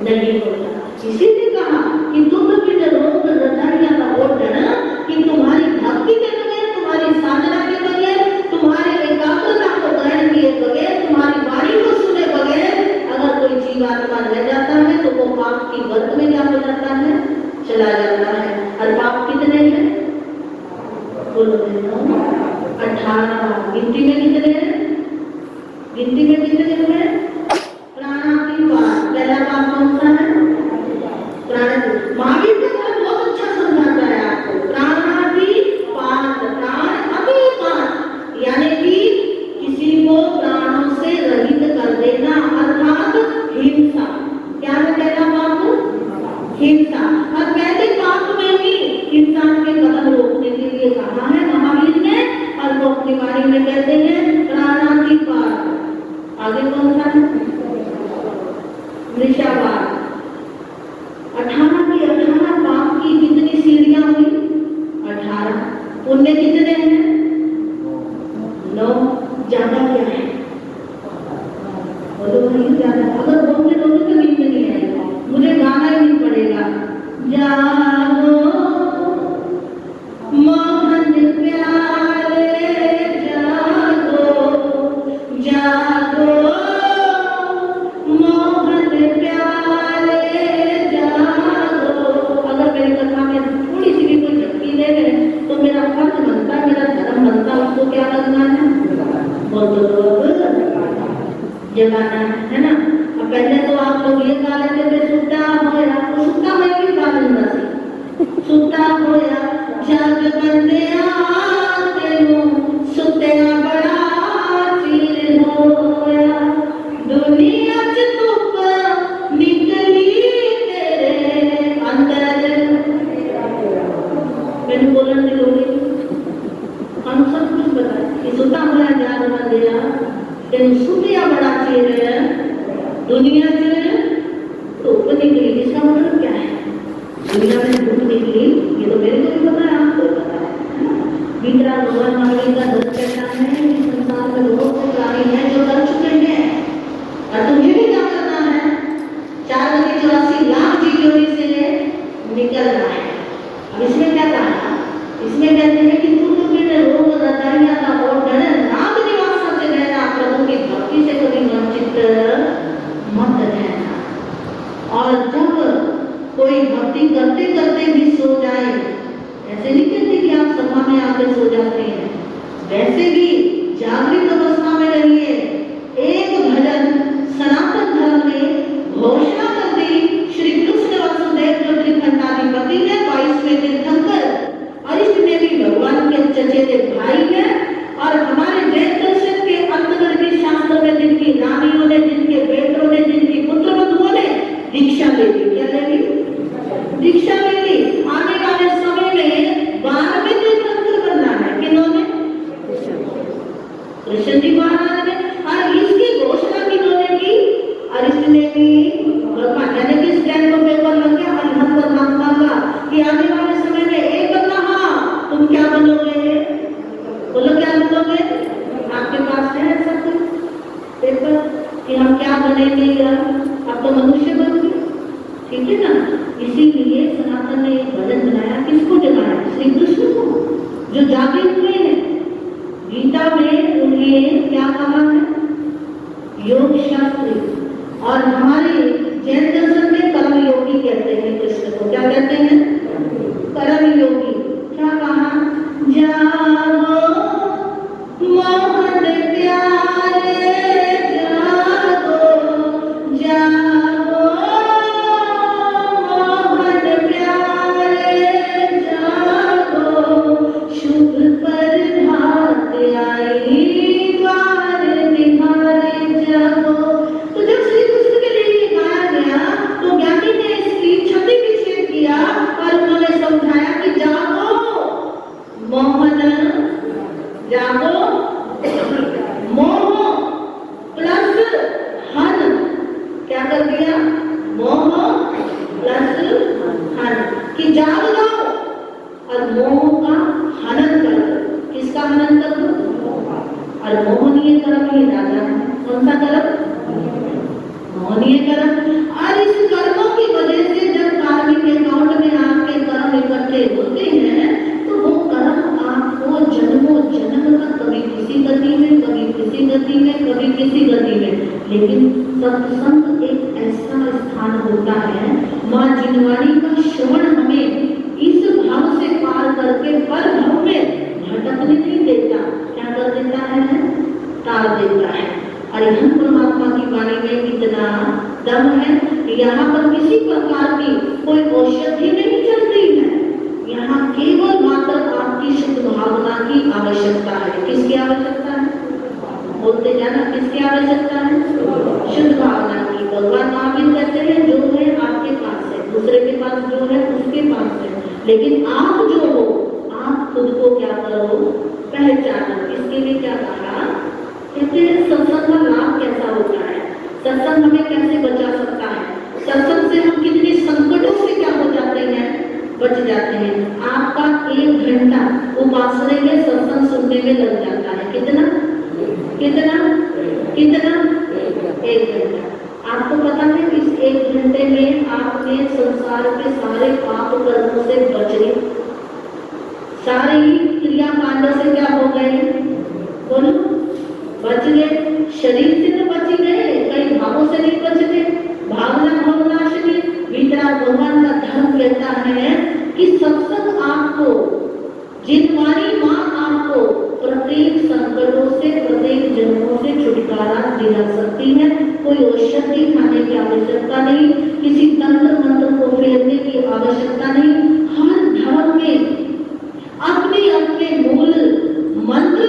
नहीं होगा। इसीलिए कहा कि तुम भी रोग रजाइयां का ओढ़ना कि तुम्हारी भक्ति के बगैर, तुम्हारी साधना के बगैर, तुम्हारी एकाग्रता को ग्रहण किए बगैर, तुम्हारी वाणी को सुने बगैर अगर कोई जीवात्मा रह जाता है तो वो पाप की वर्ग में क्या हो जाता है? चला जाता है। और पाप कितने हैं? बोलो 18। गिनती में कितने हैं? गिनती में कितने हैं? प्राणातीत। पहला पाप कौन सा है? महावीर का बहुत अच्छा समझाता है आपको। प्राणातीत पाप, प्राण अतिपात, यानी कि किसी को प्राणों से रहित कर देना, अर्थात हिंसा। क्या है पहला पाप? हिंसा। और पहले पाप में भी इंसान के कदम रोकने के लिए कहा है महावीर ने, और वो अपनी वाणी में कहते हैं प्राणातीत पाप। आगे कौन सा है? वृषावाद। 18 की 18 पाप की कितनी सीढ़ियां हुई? 18। पुण्य कितने हैं? 9। ज्यादा क्या है? बोलो भाई ज्यादा। अगर बोलते दोनों तो नींद नहीं आएगा, मुझे गाना ही नहीं पड़ेगा। जागो मोहन प्यारे, जागो जागो मोहन प्यारे, अगर मेरी कथा में थोड़ी सी भी कोई झटकी दे रहे तो मेरा फर्ज बनता है, मेरा धर्म बनता है, उसको क्या करना है? बोल दो जगाना है ना। अब पहले तो आप लोग ये गा लेते थे सुता होया, तो सुता मैं भी गा लूंगा सी। सुता होया जग बंदिया तेनू सुत्या बड़ा चीर होया, दुनिया च धुप निकली तेरे अंदर। मैंने बोलन नहीं लोगी, हम सब कुछ बताए कि सुता होया जग बंदिया तेनू सुत्या बड़ा चीर, दुनिया च धुप निकली। इसका मतलब क्या है? दुनिया में धूप निकली, ये तो मेरे को भी पता है, आपको भी पता है। बीतरा भगवान महावीर का दर्द कहता है कि संसार में बहुत से प्राणी हैं जो कर चुके हैं, और तुम्हें भी क्या करना है? 4,84 लाख जीवों से निकलना है। अब इसमें क्या कहा? इसमें कहते हैं कि तुम मेरे रोग रजाइयां का ओढ़ नाग निवास से रहना, प्रभु की भक्ति से कभी वंचित मत रहना। और जब कोई भक्ति करते करते भी सो जाए, ऐसे नहीं कहते कि आप सभा में आकर सो जाते हैं, वैसे भी जागृत अवस्था में रहिए। एक भजन सनातन धर्म में घोषणा कर दी श्री कृष्ण वसुदेव जो त्रिखंडाधिपति ने, 22वें तीर्थंकर, और इसमें भी भगवान के चचेरे भाई हैं, और हमारे जैन दर्शन के अंतर्गत शास्त्र में जिनकी रानियों ने, जिनके बेटों ने, जिनकी पुत्र बंधुओं ने दीक्षा ले ली। क्या ले ली? दीक्षा ले ली। आने वाले समय में 12वें तीर्थंकर बनना है। किन्होंने? कृष्ण जी महाराज ने। और इसकी घोषणा किन्होंने की? अरिष्ट ने भी। भगवान यानी कि स्टैंड पर पेपर लग गया हरिहर परमात्मा का कि आने वाले समय में एक कहा तुम क्या बनोगे? बोलो क्या बनोगे? आपके पास है ऐसा कुछ पेपर कि हम क्या बनेंगे? अब तो मनुष्य बन गए, ठीक है ना। इसीलिए सनातन ने एक भजन बनाया, किसको जगाया? श्री कृष्ण को, जो जागे हुए हैं। गीता भाषा में उन्हें क्या कहा है? योग शास्त्री। और हमारे जैन दर्शन में कर्म योगी कहते हैं कृष्ण को। क्या कहते हैं? कर्म योगी। क्या कहा? जागो मोहन प्यारे, जागो जागो मोहन प्यारे, जागो शुभ प्रभात आई द्वार निहारे, जागो। तो जब श्री कृष्ण के लिए ये गाया गया तो ज्ञानी ने इसकी छवि विच्छेद किया और उन्होंने समझाया कि जागो मोहन, जागो मोह प्लस हन। क्या कर दिया? मोह प्लस हन, कि जाग जाओ और मोह का हनन कर दो। किसका हनन कर दो? और मोहनीय कर्म ये राजा है। कौन सा कर्म? मोहनीय कर्म। और इस कर्मों की वजह से जब कार्मिक अकाउंट में आपके कर्म इकट्ठे होते हैं तो वो कर्म आपको जन्मों जन्म तक कभी किसी गति में, कभी किसी गति में, कभी किसी गति में। लेकिन सत्संग एक ऐसा स्थान होता है, माँ जिनवाणी का श्रवण हमें इस भाव से पार करके पर भाव में भटकने नहीं देता। क्या कर देता है? तार देता है। और हम परमात्मा की वाणी में कितना दम है। यहाँ पर किसी प्रकार की कोई औषधि नहीं चलती है, यहाँ केवल मात्र आपकी शुद्ध भावना की आवश्यकता है। किसकी आवश्यकता है? बोलते जाना, किसकी आवश्यकता है? शुद्ध भावना की। भगवान महावीर कहते हैं जो है आपके पास है, दूसरे के पास जो है उसके पास है, लेकिन आप जो हो आप खुद को क्या करो? पहचानो। इसके लिए क्या कहा? कहते हैं सत्संग का लाभ कैसा होता है, सत्संग हमें कैसे बचा सकता है, सत्संग से हम कितने संकटों से क्या हो जाते हैं? बच जाते हैं। आपका 1 घंटा उपासना में सत्संग सुनने में लग जाता है। कितना कितना कितना? 1 घंटा। आपको पता है इस 1 घंटे में आपने संसार के सारे पाप कर्मों से बच गए, सारे ही क्रियाकांड से क्या हो गए? बोलो, बच गए। शरीर से तो बच गए, कई भावों से नहीं बच गए। भावना भवनाशिनी। भीतरा भगवान का धर्म कहता है कि सत्संग आपको, जिनवाणी माँ आपको प्रत्येक संकटों से, प्रत्येक जन्मों से छुटकारा दिला सकती है। कोई औषधि खाने की आवश्यकता नहीं, किसी तंत्र मंत्र को फेरने की आवश्यकता नहीं। हर धर्म में अपने अपने मूल मंत्र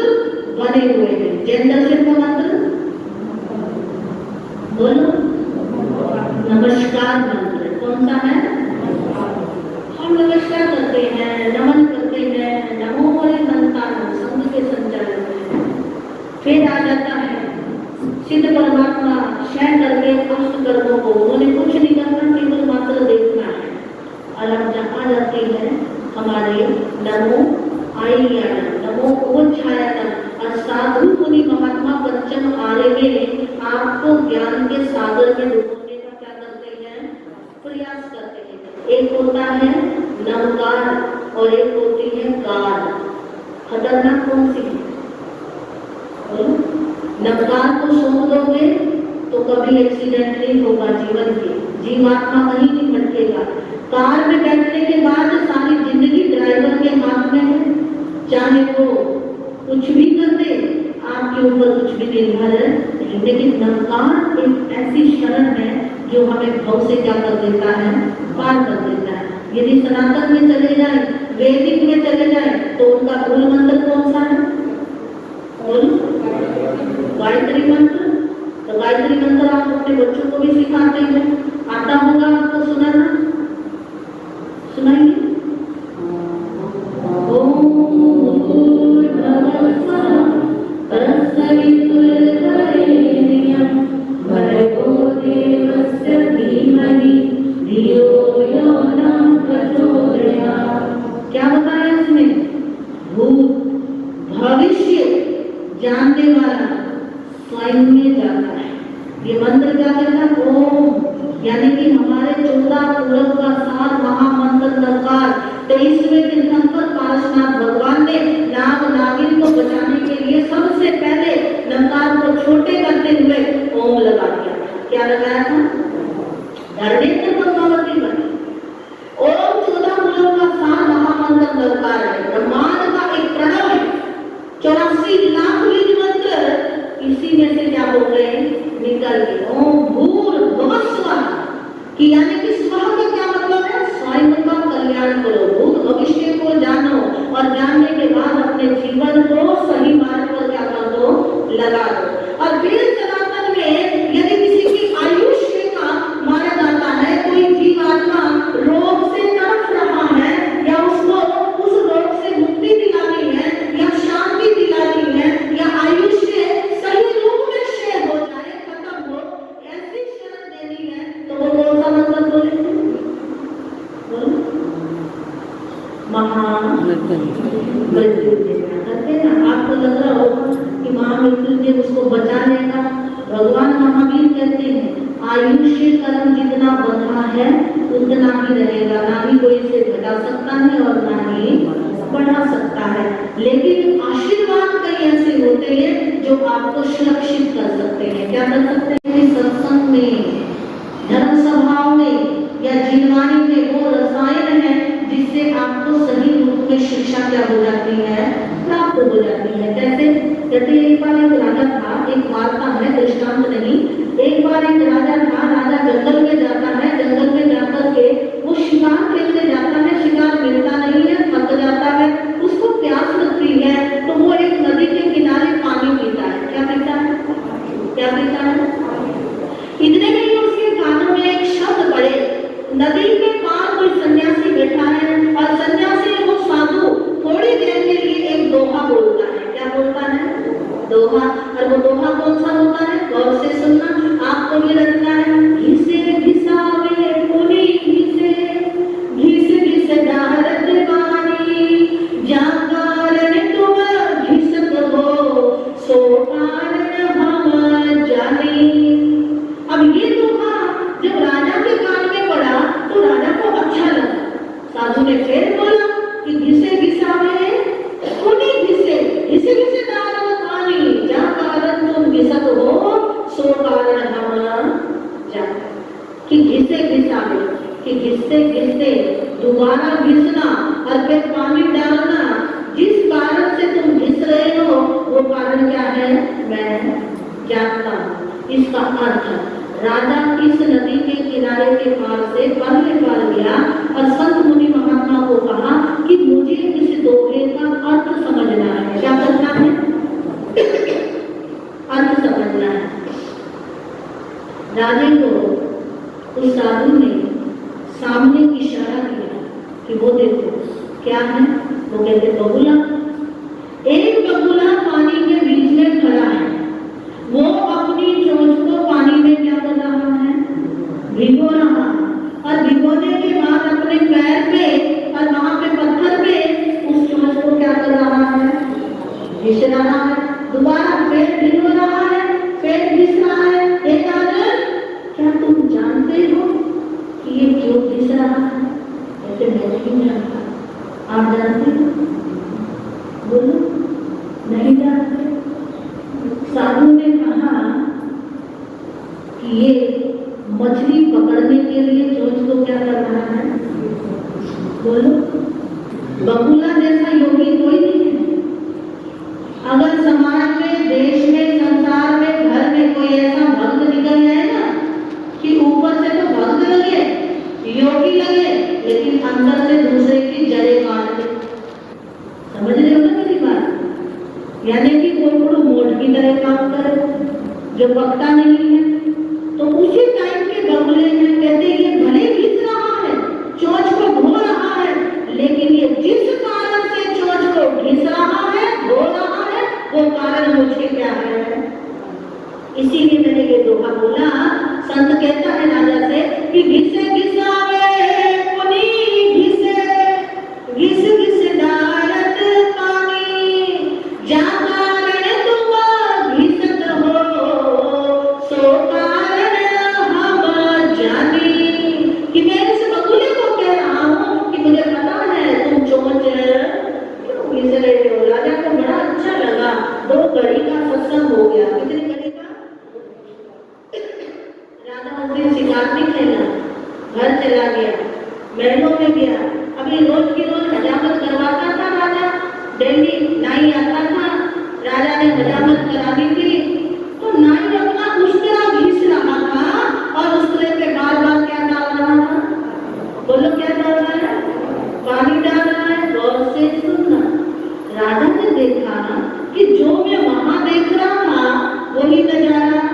बने हुए हैं। जैन दर्शन का मंत्र बोलो, नमस्कार मंत्र कौन सा है? हम नमस्कार करते हैं, नमन करते हैं, नमो हरिमंतान संघ के संचालन में। फिर आ जाता है सिद्ध परमात्मा शयन करके कष्ट कर्मों को, उन्होंने कुछ नहीं करना, केवल मात्र देखना है। और अब जहाँ जाती है हमारे नमो आय्यान, नमो ओछायान। और साधु मुनि महात्मा पंचम आर्य में आपको ज्ञान के सागर में डुबोने का क्या करते हैं? प्रयास करते हैं। एक होता है नमकार और एक होती है कार। खतरनाक कौन सी है? नमकार को सौंप दोगे तो कभी एक्सीडेंट नहीं होगा जीवन के, जीवात्मा कहीं नहीं भटकेगा। कार में बैठने के बाद सारी जिंदगी ड्राइवर के हाथ में है, चाहे वो कुछ भी कर दे, आपके ऊपर कुछ भी निर्भर है। लेकिन नमकार एक ऐसी शरण है जो हमें भाव से क्या कर देता है? पार कर देता है। यदि सनातन में चले जाए, वैदिक में चले जाए तो उनका मूल मंत्र कौन सा है? बोलो, गायत्री मंत्र। तो गायत्री मंत्र आप अपने बच्चों को भी सिखाते हैं, आता होगा आपको सुनाना? सुनाइए। क्या बताया इसमें? भूत भविष्य जानने वाला स्वयं में जाता है। ये मंत्र क्या कहता है? ओम, यानी कि हमारे 14 पूरब का सार महामंत्र नकार 23वें दिन पर पारसनाथ भगवान ने नाग नागिन को बचाने के लिए सब इसी में से क्या हो गए, निकल गए। ओम भूर्भुवस्सुवः कि यानी कि स्वः का क्या मतलब है, स्वयं का कल्याण करो, भूत भविष्य को जानो और जानने के बाद अपने जीवन को सही मार्ग पर क्या कर दो, लगा दो। और फिर सनातन में यदि किसी की आयुष्य का मारा जाता है, कोई जीवात्मा रोग से तड़प रहा है या उसको उस रोग से मुक्ति दिलानी है या शांति दिलानी है या आयुष्य सही रूप में शेयर हो जाए, खत्म हो, ऐसी शरण देनी है, तो वो कौन सा मंत्र बोले, महामृत्युंजय करते हैं ना। आपको लग रहा होगा कि महामृत्युंजय उसको बचा लेगा। भगवान महावीर कहते हैं आयुष्य कर्म जितना बंधा है उतना ही रहेगा, ना ही कोई इसे घटा सकता है और ना ही बढ़ा सकता है। लेकिन आशीर्वाद कई ऐसे होते हैं जो आपको सुरक्षित कर सकते हैं। क्या कर सकते हैं, सत्संग में, धर्म सभाओं में या जीववाणी में वो रसायन है जिससे आपको सही रूप में शिक्षा क्या हो जाती है, प्राप्त हो जाती है। जैसे एक बार एक राजा था, एक वार्ता है, दृष्टांत नहीं। एक बार एक राजा था, राजा जंगल में जाता है, जंगल में जाकर के वो शिकार खेलने जाता है, शिकार मिलता नहीं है, थक जाता है, उसको प्यास लगती है, तो वो एक नदी के किनारे पानी पीता है। क्या पीता है, क्या पीता है? इतने में ही उसके कानों में एक शब्द पड़े, नदी के पार कोई सन्यासी बैठा है और सन्यासी वो साधु थोड़ी देर के लिए एक दोहा बोलता है। क्या बोलता है, दोहा। और वो दोहा कौन सा होता है, गौर से सुनना, आपको भी लगता है, घिसे घिसावे पुनी घिसे, घिसे घिसे डारत पानी, जा कारण तुम घिसत हो, सो कारण हम जानी। अब ये दोहा जब राजा के कान में पड़ा तो राजा को अच्छा लगा। साधु ने फिर बोला कि घिसे घिसावे पुनी घिसे, घिसे घिसे डारत पानी, जा कारण तुम घिसत हो, सो कारण हम जाने। कि घिसे घिसावे, कि घिसते घिसते दोबारा घिसना और फिर पानी डालना, जिस कारण से तुम घिस रहे हो वो कारण क्या है, मैं जानता हूँ। इसका अर्थ राजा इस नदी के किनारे के पार से पहले पार गया और संत मुनि महात्मा को कहा कि मुझे इस दोहे का अर्थ समझना है। क्या करना है, अर्थ समझना है। राजे को उस साधु ने सामने इशारा किया कि वो देखो क्या है, वो कहते बगुला। एक बगुला पानी के बीच में खड़ा है, वो अपनी चोंच को पानी में क्या कर रहा है, भिगो रहा है, और भिगोने के बाद अपने पैर पे और वहां पे पत्थर पे उस चोंच को क्या कर रहा है, घिस रहा है। दोबारा पैर भिगो रहा है, पैर घिस रहा है। एक क्या तुम जानते हो कि ये क्यों घिस रहा है? ऐसे मैं नहीं जानता, आप जानते हो? बोलो, नहीं जानते। साधु ने कहा कि ये मछली पकड़ने के लिए चोंच को क्या कर रहा है, बोलो। बगुला जैसा योगी कोई नहीं है। अगर समाज में, देश में, संसार में, घर में कोई ऐसा भक्त निकल जाए ना कि ऊपर से तो भक्त लगे, योगी लगे, लेकिन अंदर से दूसरे की जड़ें काट दे, समझ रहे हो ना मेरी बात? यानी कि कोई बड़ो मोट की तरह काम करे जो पकता नहीं है, तो उसी टाइम के बगुले में कहते ये भले घिस रहा है, चोंच को धो रहा है, लेकिन ये जिस कारण से चोंच को घिस रहा है, धो रहा है, वो कारण मुझे क्या है। इसीलिए मैंने ये दोहा बोला। संत कहता है राजा से कि घिसे घिसावे पुनी घिसे, घिस घिस डारत पानी, जा कारण तुम घिसत हो, सो कारण हम जानी। कि मैं इस बगुले को कह रहा हूँ कि मुझे पता है तुम चोंच क्यों घिस रहे हो। राजा को बड़ा अच्छा लगा, 2 घड़ी का सत्संग हो गया। कितनी घड़ी का? राजा उस दिन शिकार नहीं खेला, घर चला गया, महलों में गया। अभी रोज की रोज हजामत करवाता था राजा, डेली नाई आता था, राजा ने हजामत करानी थी। नाई अपना उस्तरा घिस रहा था और उस्तरे पे बार बार क्या डाल रहा था? बोलो क्या डाल रहा है? पानी डाल रहा है। गौर से सुनना। राजा ने देखा कि जो मैं वहां देख रहा था वही नजारा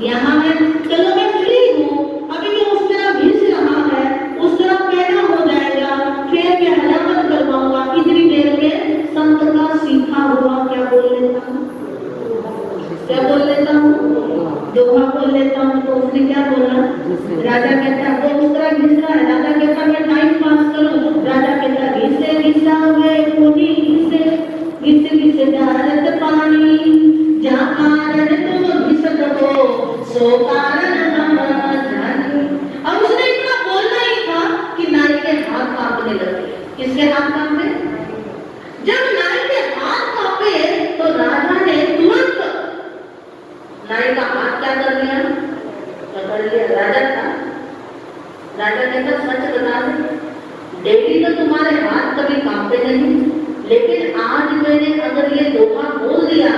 यहाँ है। चलो मैं फ्री हूँ, अभी ये उस तरह घिस रहा है, उस तरह पैदा हो जाएगा, फिर मैं हजामत करवाऊंगा। इतनी देर में संत का सीखा हुआ क्या बोल लेता हूँ? क्या बोल लेता हूँ? दोहा बोल लेता हूँ। तो उसने क्या बोला? राजा कहता है वो उस तरह घिस रहा है। राजा कहता मैं टाइम पास करूँ। राजा कहता घिसे घिसा हुए कोनी घिसे घिसे घिसे डालत पानी, जहाँ कारण तुम घिसत हो सो कारण हम जानी। अब उसने इतना बोलना ही था कि नाई के हाथ कांपने लगे। किसके हाथ कांपे? जब नाई के हाथ कांपे तो राजा ने तुरंत नाई का हाथ क्या कर लिया? पकड़ लिया। राजा था। राजा कहता सच बता दे, डेली तो तुम्हारे हाथ कभी कांपे नहीं, लेकिन आज मैंने अगर ये दोहा बोल दिया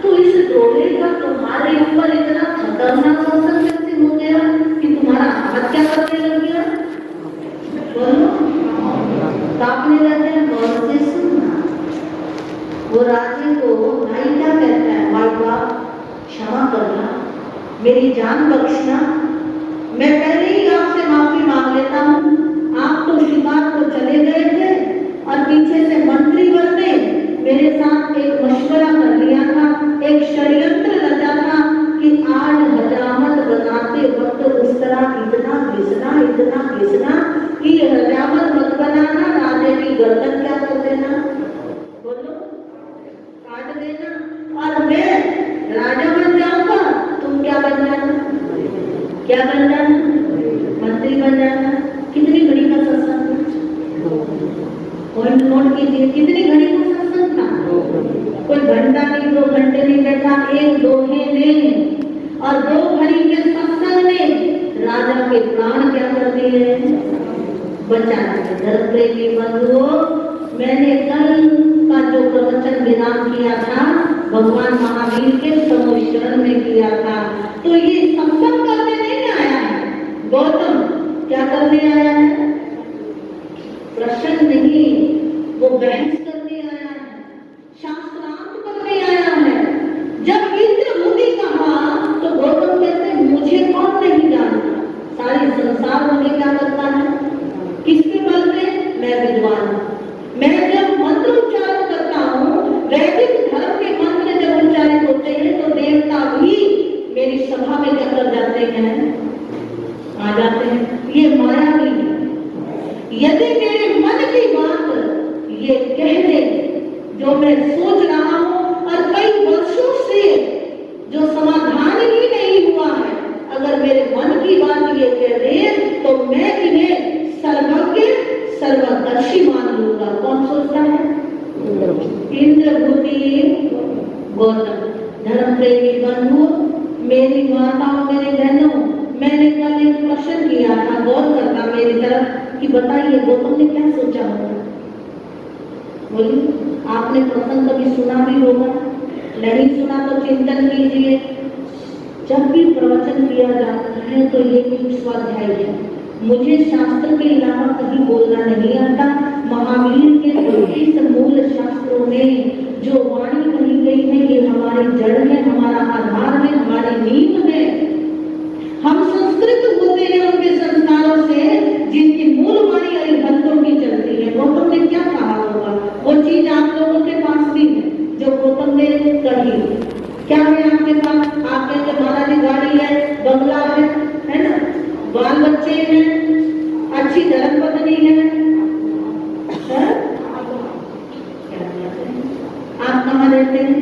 तो इस दोहे का तुम्हारे ऊपर इतना खतरनाक असर कैसे हो गया कि तुम्हारा हाथ क्या करने लग गया? बोलो, कांपने लग गया। गौर से सुनना। वो राजे को नाई क्या कहता है? माय बाप क्षमा करना, मेरी जान बख्शना, मैं पहले ही आपसे माफी मांग लेता हूँ। आप तो शिकार को चले गए थे और पीछे से मंत्री बनने मेरे साथ एक मशवरा कर लिया था, एक षड्यंत्र रचा था कि आज हजामत बनाते वक्त उस तरह इतना घिसना कि हजामत मत बनाना, राजे की गर्दन क्या कर देना? बोलो, काट देना। और मैं राजा बन जाऊंगा, तुम क्या बन जाना? क्या बन जाना? मंत्री बन जाना। कितनी घड़ी का सत्संग? पॉइंट नोट कीजिए, कितनी घड़ी का सत्संग था? कोई घंटा नहीं, 2 घंटे नहीं बैठा, एक दोहे ने और 2 घड़ी के सत्संग ने राजा के प्राण क्या कर दिए? बचा दिए। धर्म प्रेमी बंधुओं, मैंने कल का जो प्रवचन विराम किया था भगवान महावीर के समोशरण में किया था। तो ये सत्संग करने नहीं आया है गौतम, क्या करने आया है? प्रश्न नहीं, वो बहस करने आया है, शास्त्रार्थ करने आया है। जब इंद्र मुनि कहा तो गौतम कहते मुझे कौन नहीं जानता, सारे संसार मुझे क्या करता है? किसके बल पे? मैं विद्वान हूं। मैं जब मंत्र उच्चारण करता हूँ, वैदिक धर्म के मंत्र जब उच्चारित होते हैं तो देवता भी मेरी सभा में क्या कर जाते हैं? आ जाते हैं। ये माया भी है। यदि मेरे मन की बात ये कह दे जो मैं सोच रहा हूँ और कई वर्षों से जो समाधान ही नहीं हुआ है, अगर मेरे मन की बात ये कह दे तो मैं इन्हें सर्वज्ञ सर्वदर्शी मान लूंगा। कौन सोचता है? इंद्रभूति गौतम। धर्म प्रेमी बंधु, मेरी माताओं, मेरे बहनों, मैंने कल एक प्रश्न किया था, गौर करना मेरी तरफ कि बताइए गौतम ने क्या सोचा होगा? बोलिए, आपने प्रसंग कभी सुना भी होगा, नहीं सुना तो चिंतन कीजिए। जब भी प्रवचन किया जाता है तो ये एक स्वाध्याय है। मुझे शास्त्र के अलावा कहीं बोलना नहीं आता। महावीर के 32 मूल शास्त्रों में जो वाणी कही गई है ये हमारी जड़ है, हमारा आधार है, हमारी नींव है। हम संस्कृत होते हैं उनके संस्कारों से, जिनकी मूल वाणी हरिभक्तों की चलती है। गौतम ने क्या कहा होगा? वो चीज आप लोगों के पास भी है जो गौतम ने कही। क्या है आपके पास? आप कहते महाराज गाड़ी है, बंगला है ना, बाल बच्चे हैं, अच्छी धर्मपत्नी है, आप कहाँ रहते हैं?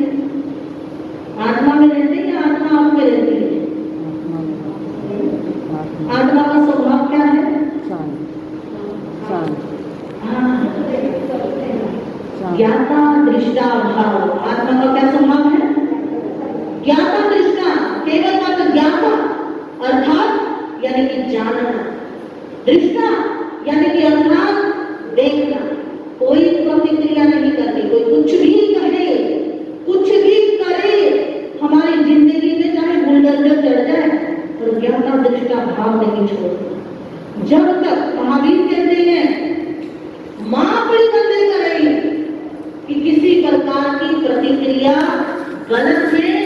आत्मा में रहते हैं या आत्मा आप में रहती है? आत्मा का स्वभाव क्या है? ज्ञाता दृष्टा भाव। आत्मा का क्या स्वभाव है? ज्ञाता दृष्टा, केवल मात्र ज्ञाता अर्थात यानी कि जानना, दृष्टा यानी कि अर्थात देखना। कोई प्रतिक्रिया नहीं करती, कोई कुछ भी कहे, कुछ प्रतिष्ठा भाव नहीं छोड़ते। जब तक महावीर कहते हैं मां परिवर्तन करेगी कि किसी प्रकार की प्रतिक्रिया गलत में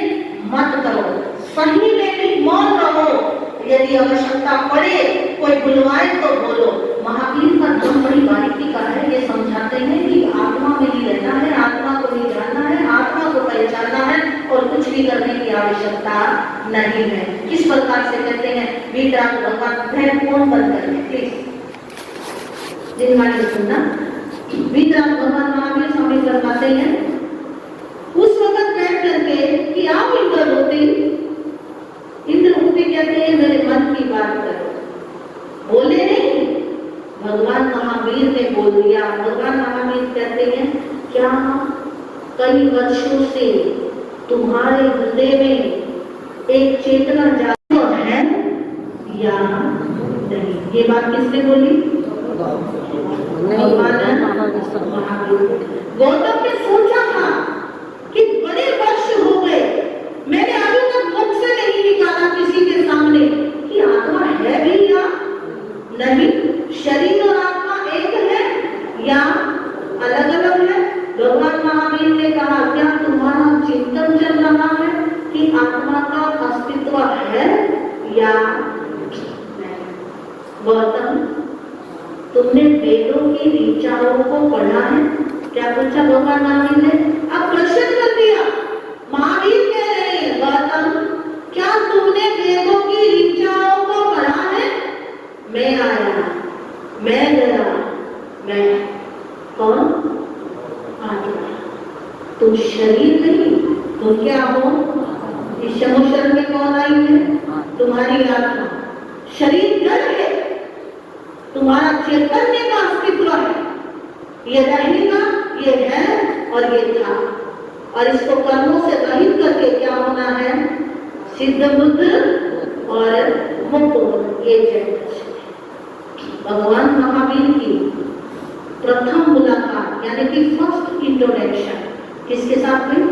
मत करो, सही में भी मौन रहो, यदि आवश्यकता पड़े कोई बुलवाए तो बोलो। महावीर का धर्म बड़ी बारीकी का है, ये समझाते हैं कि आत्मा में ही रहना है, आत्मा को ही जानना है, आत्मा को पहचानना है और कुछ भी करने की आवश्यकता नहीं है। किस प्रकार से कहते हैं वीतराग भगवान, फोन बंद करके प्लीज, जिनका सुनना। वीतराग भगवान महावीर स्वामी फरमाते हैं उस वक्त बैठ करके कि आप इंद्रभूति कहते हैं मेरे मन की बात करो, बोले नहीं, भगवान महावीर ने बोल दिया। भगवान महावीर कहते हैं क्या कई वर्षों से तुम्हारे हृदय में एक चेतना जागृत है या नहीं? ये बात किसने बोली? भगवान महावीर। गौतम ने सोचा था कि बड़े वर्ष हो गए, मैंने अभी तक मुख से नहीं निकाला किसी के सामने कि आत्मा है भी या नहीं, शरीर और आत्मा एक है या अलग अलग है। भगवान महावीर ने कहा क्या तुम्हारा चिंतन चल रहा है कि आत्मा का अस्तित्व है या नहीं? गौतम, तुमने वेदों की ऋचाओं को पढ़ा है? क्या पूछा भगवान महावीर ने? अब प्रश्न कर दिया। महावीर कह रहे हैं गौतम, क्या तुमने वेदों की ऋचाओं को पढ़ा है? मैं आया, मैं गया, मैं कौन? आत्मा। तुम शरीर नहीं, तुम क्या हो? इस शरीर में कौन आई है? तुम्हारी आत्मा। शरीर जड़ है, तुम्हारा चैतन्य का अस्तित्व है, ये रहेगा, ये है और ये था, और इसको कर्मों से रहित करके क्या होना है? सिद्ध बुद्ध और मुक्त। ये जगत भगवान महावीर की प्रथम मुलाकात यानी कि फर्स्ट इंट्रोडक्शन किसके साथ हुई?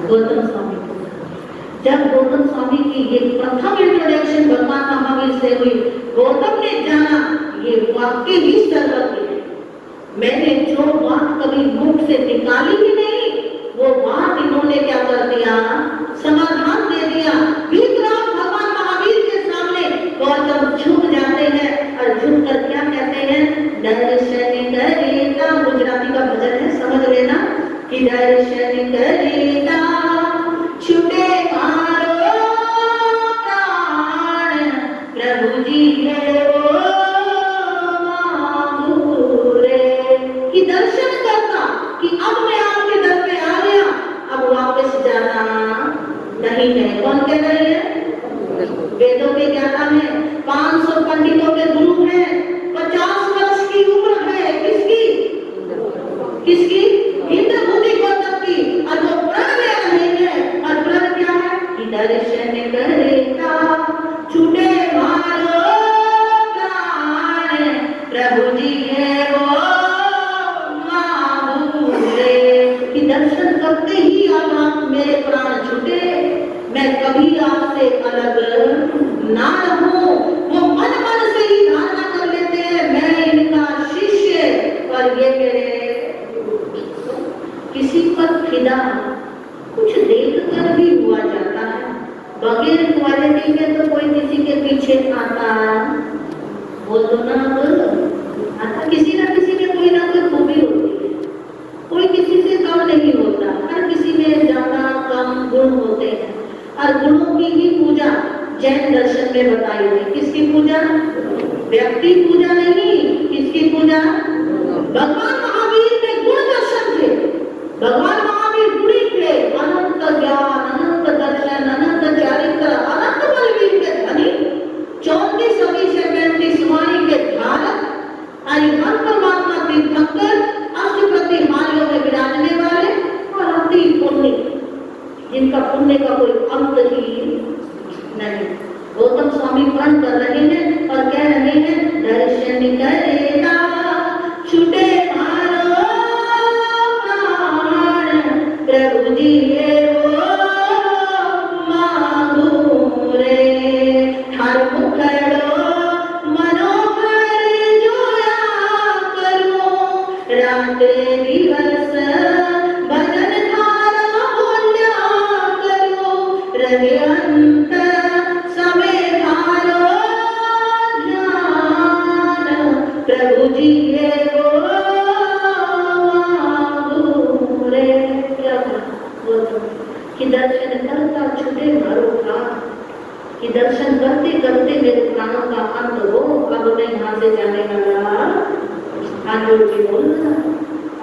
गौतम स्वामी के साथ। जब गौतम स्वामी की ये प्रथम इंट्रोडक्शन भगवान महावीर से हुई, गौतम ने जाना ये वाक्य ही सर्वज्ञ है। मैंने जो बात कभी मुख से निकाली ही नहीं, वो बात इन्होंने क्या कर दिया? समाधान दे दिया। वीतराग भगवान महावीर के सामने गौतम झुक जाते हैं और झुक कर क्या कहते हैं? दर्शन करेगा। गुजराती का भजन है, समझ लेना कि दर्शन करेगा छुटे मारो प्राण, प्रभु जी है वो मांगूरे। कि दर्शन करना कि अब मैं आपके दर पे आ गया, अब वापस जाना नहीं है। कौन कह रही है? वेदों के ज्ञाता है, 500 पंडितों के गुरु हैं, 50 वर्ष की उम्र है किसकी? किसकी? इंद्रभूति गौतम की। और वो प्रण ले रहे हैं, और प्रण क्या है? कि दर्शन करेगा छूटे मारो प्राण, प्रभु जी है वो मांगूरे। कि दर्शन करते ही आप मेरे प्राण छूटे, मैं कभी आपसे अलग ना रहूं। वो मन मन से ही धारणा कर लेते हैं मैं इनका शिष्य, और ये मेरे। किसी पर फिदा कुछ देख कर भी हुआ जाता है, बगैर क्वालिटी के तो कोई किसी के पीछे आता, बोल दो ना, आता किसी ना किसी में कोई ना कोई खूबी होती है, कोई किसी से कम नहीं होता, हर किसी में ज्यादा कम गुण होते हैं। और गुणों की ही पूजा जैन दर्शन में बताई है। किसकी पूजा? व्यक्ति पूजा नहीं, किसकी पूजा? भगवान महावीर में गुण दर्शन थे, भगवान महावीर गुणी थे, अनंत ज्ञान, अनंत दर्शन, अनंत चारित्र, अनंत बलवीर के धनी, 34 से 35 वाणी के धारक, हरिहर परमात्मा तीर्थंकर, अष्टप्रति मालियों में विराजने वाले और अति पुण्य, जिनका पुण्य का कोई अंत ही नहीं। गौतम स्वामी प्रण कर रहे हैं और कह रहे हैं दर्शन करेगा छूटे मारो प्राण, प्रभु जी है वो मांगूरे। कि दर्शन करता छूटे मारो प्राण, कि दर्शन करते करते मेरे प्राणों का अंत हो, अब मैं यहाँ से जाने वाला। हाथ जोड़ के बोलना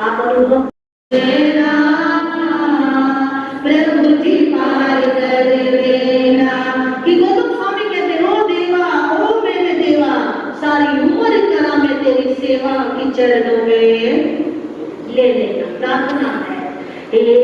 आप अनुभव प्रभु जी पार कर देना। कि गौतम स्वामी कहते हो देवा, ओ मेरे देवा, सारी उम्र करा मैं तेरी सेवा की चरणों में ले लेना। प्रार्थना है हे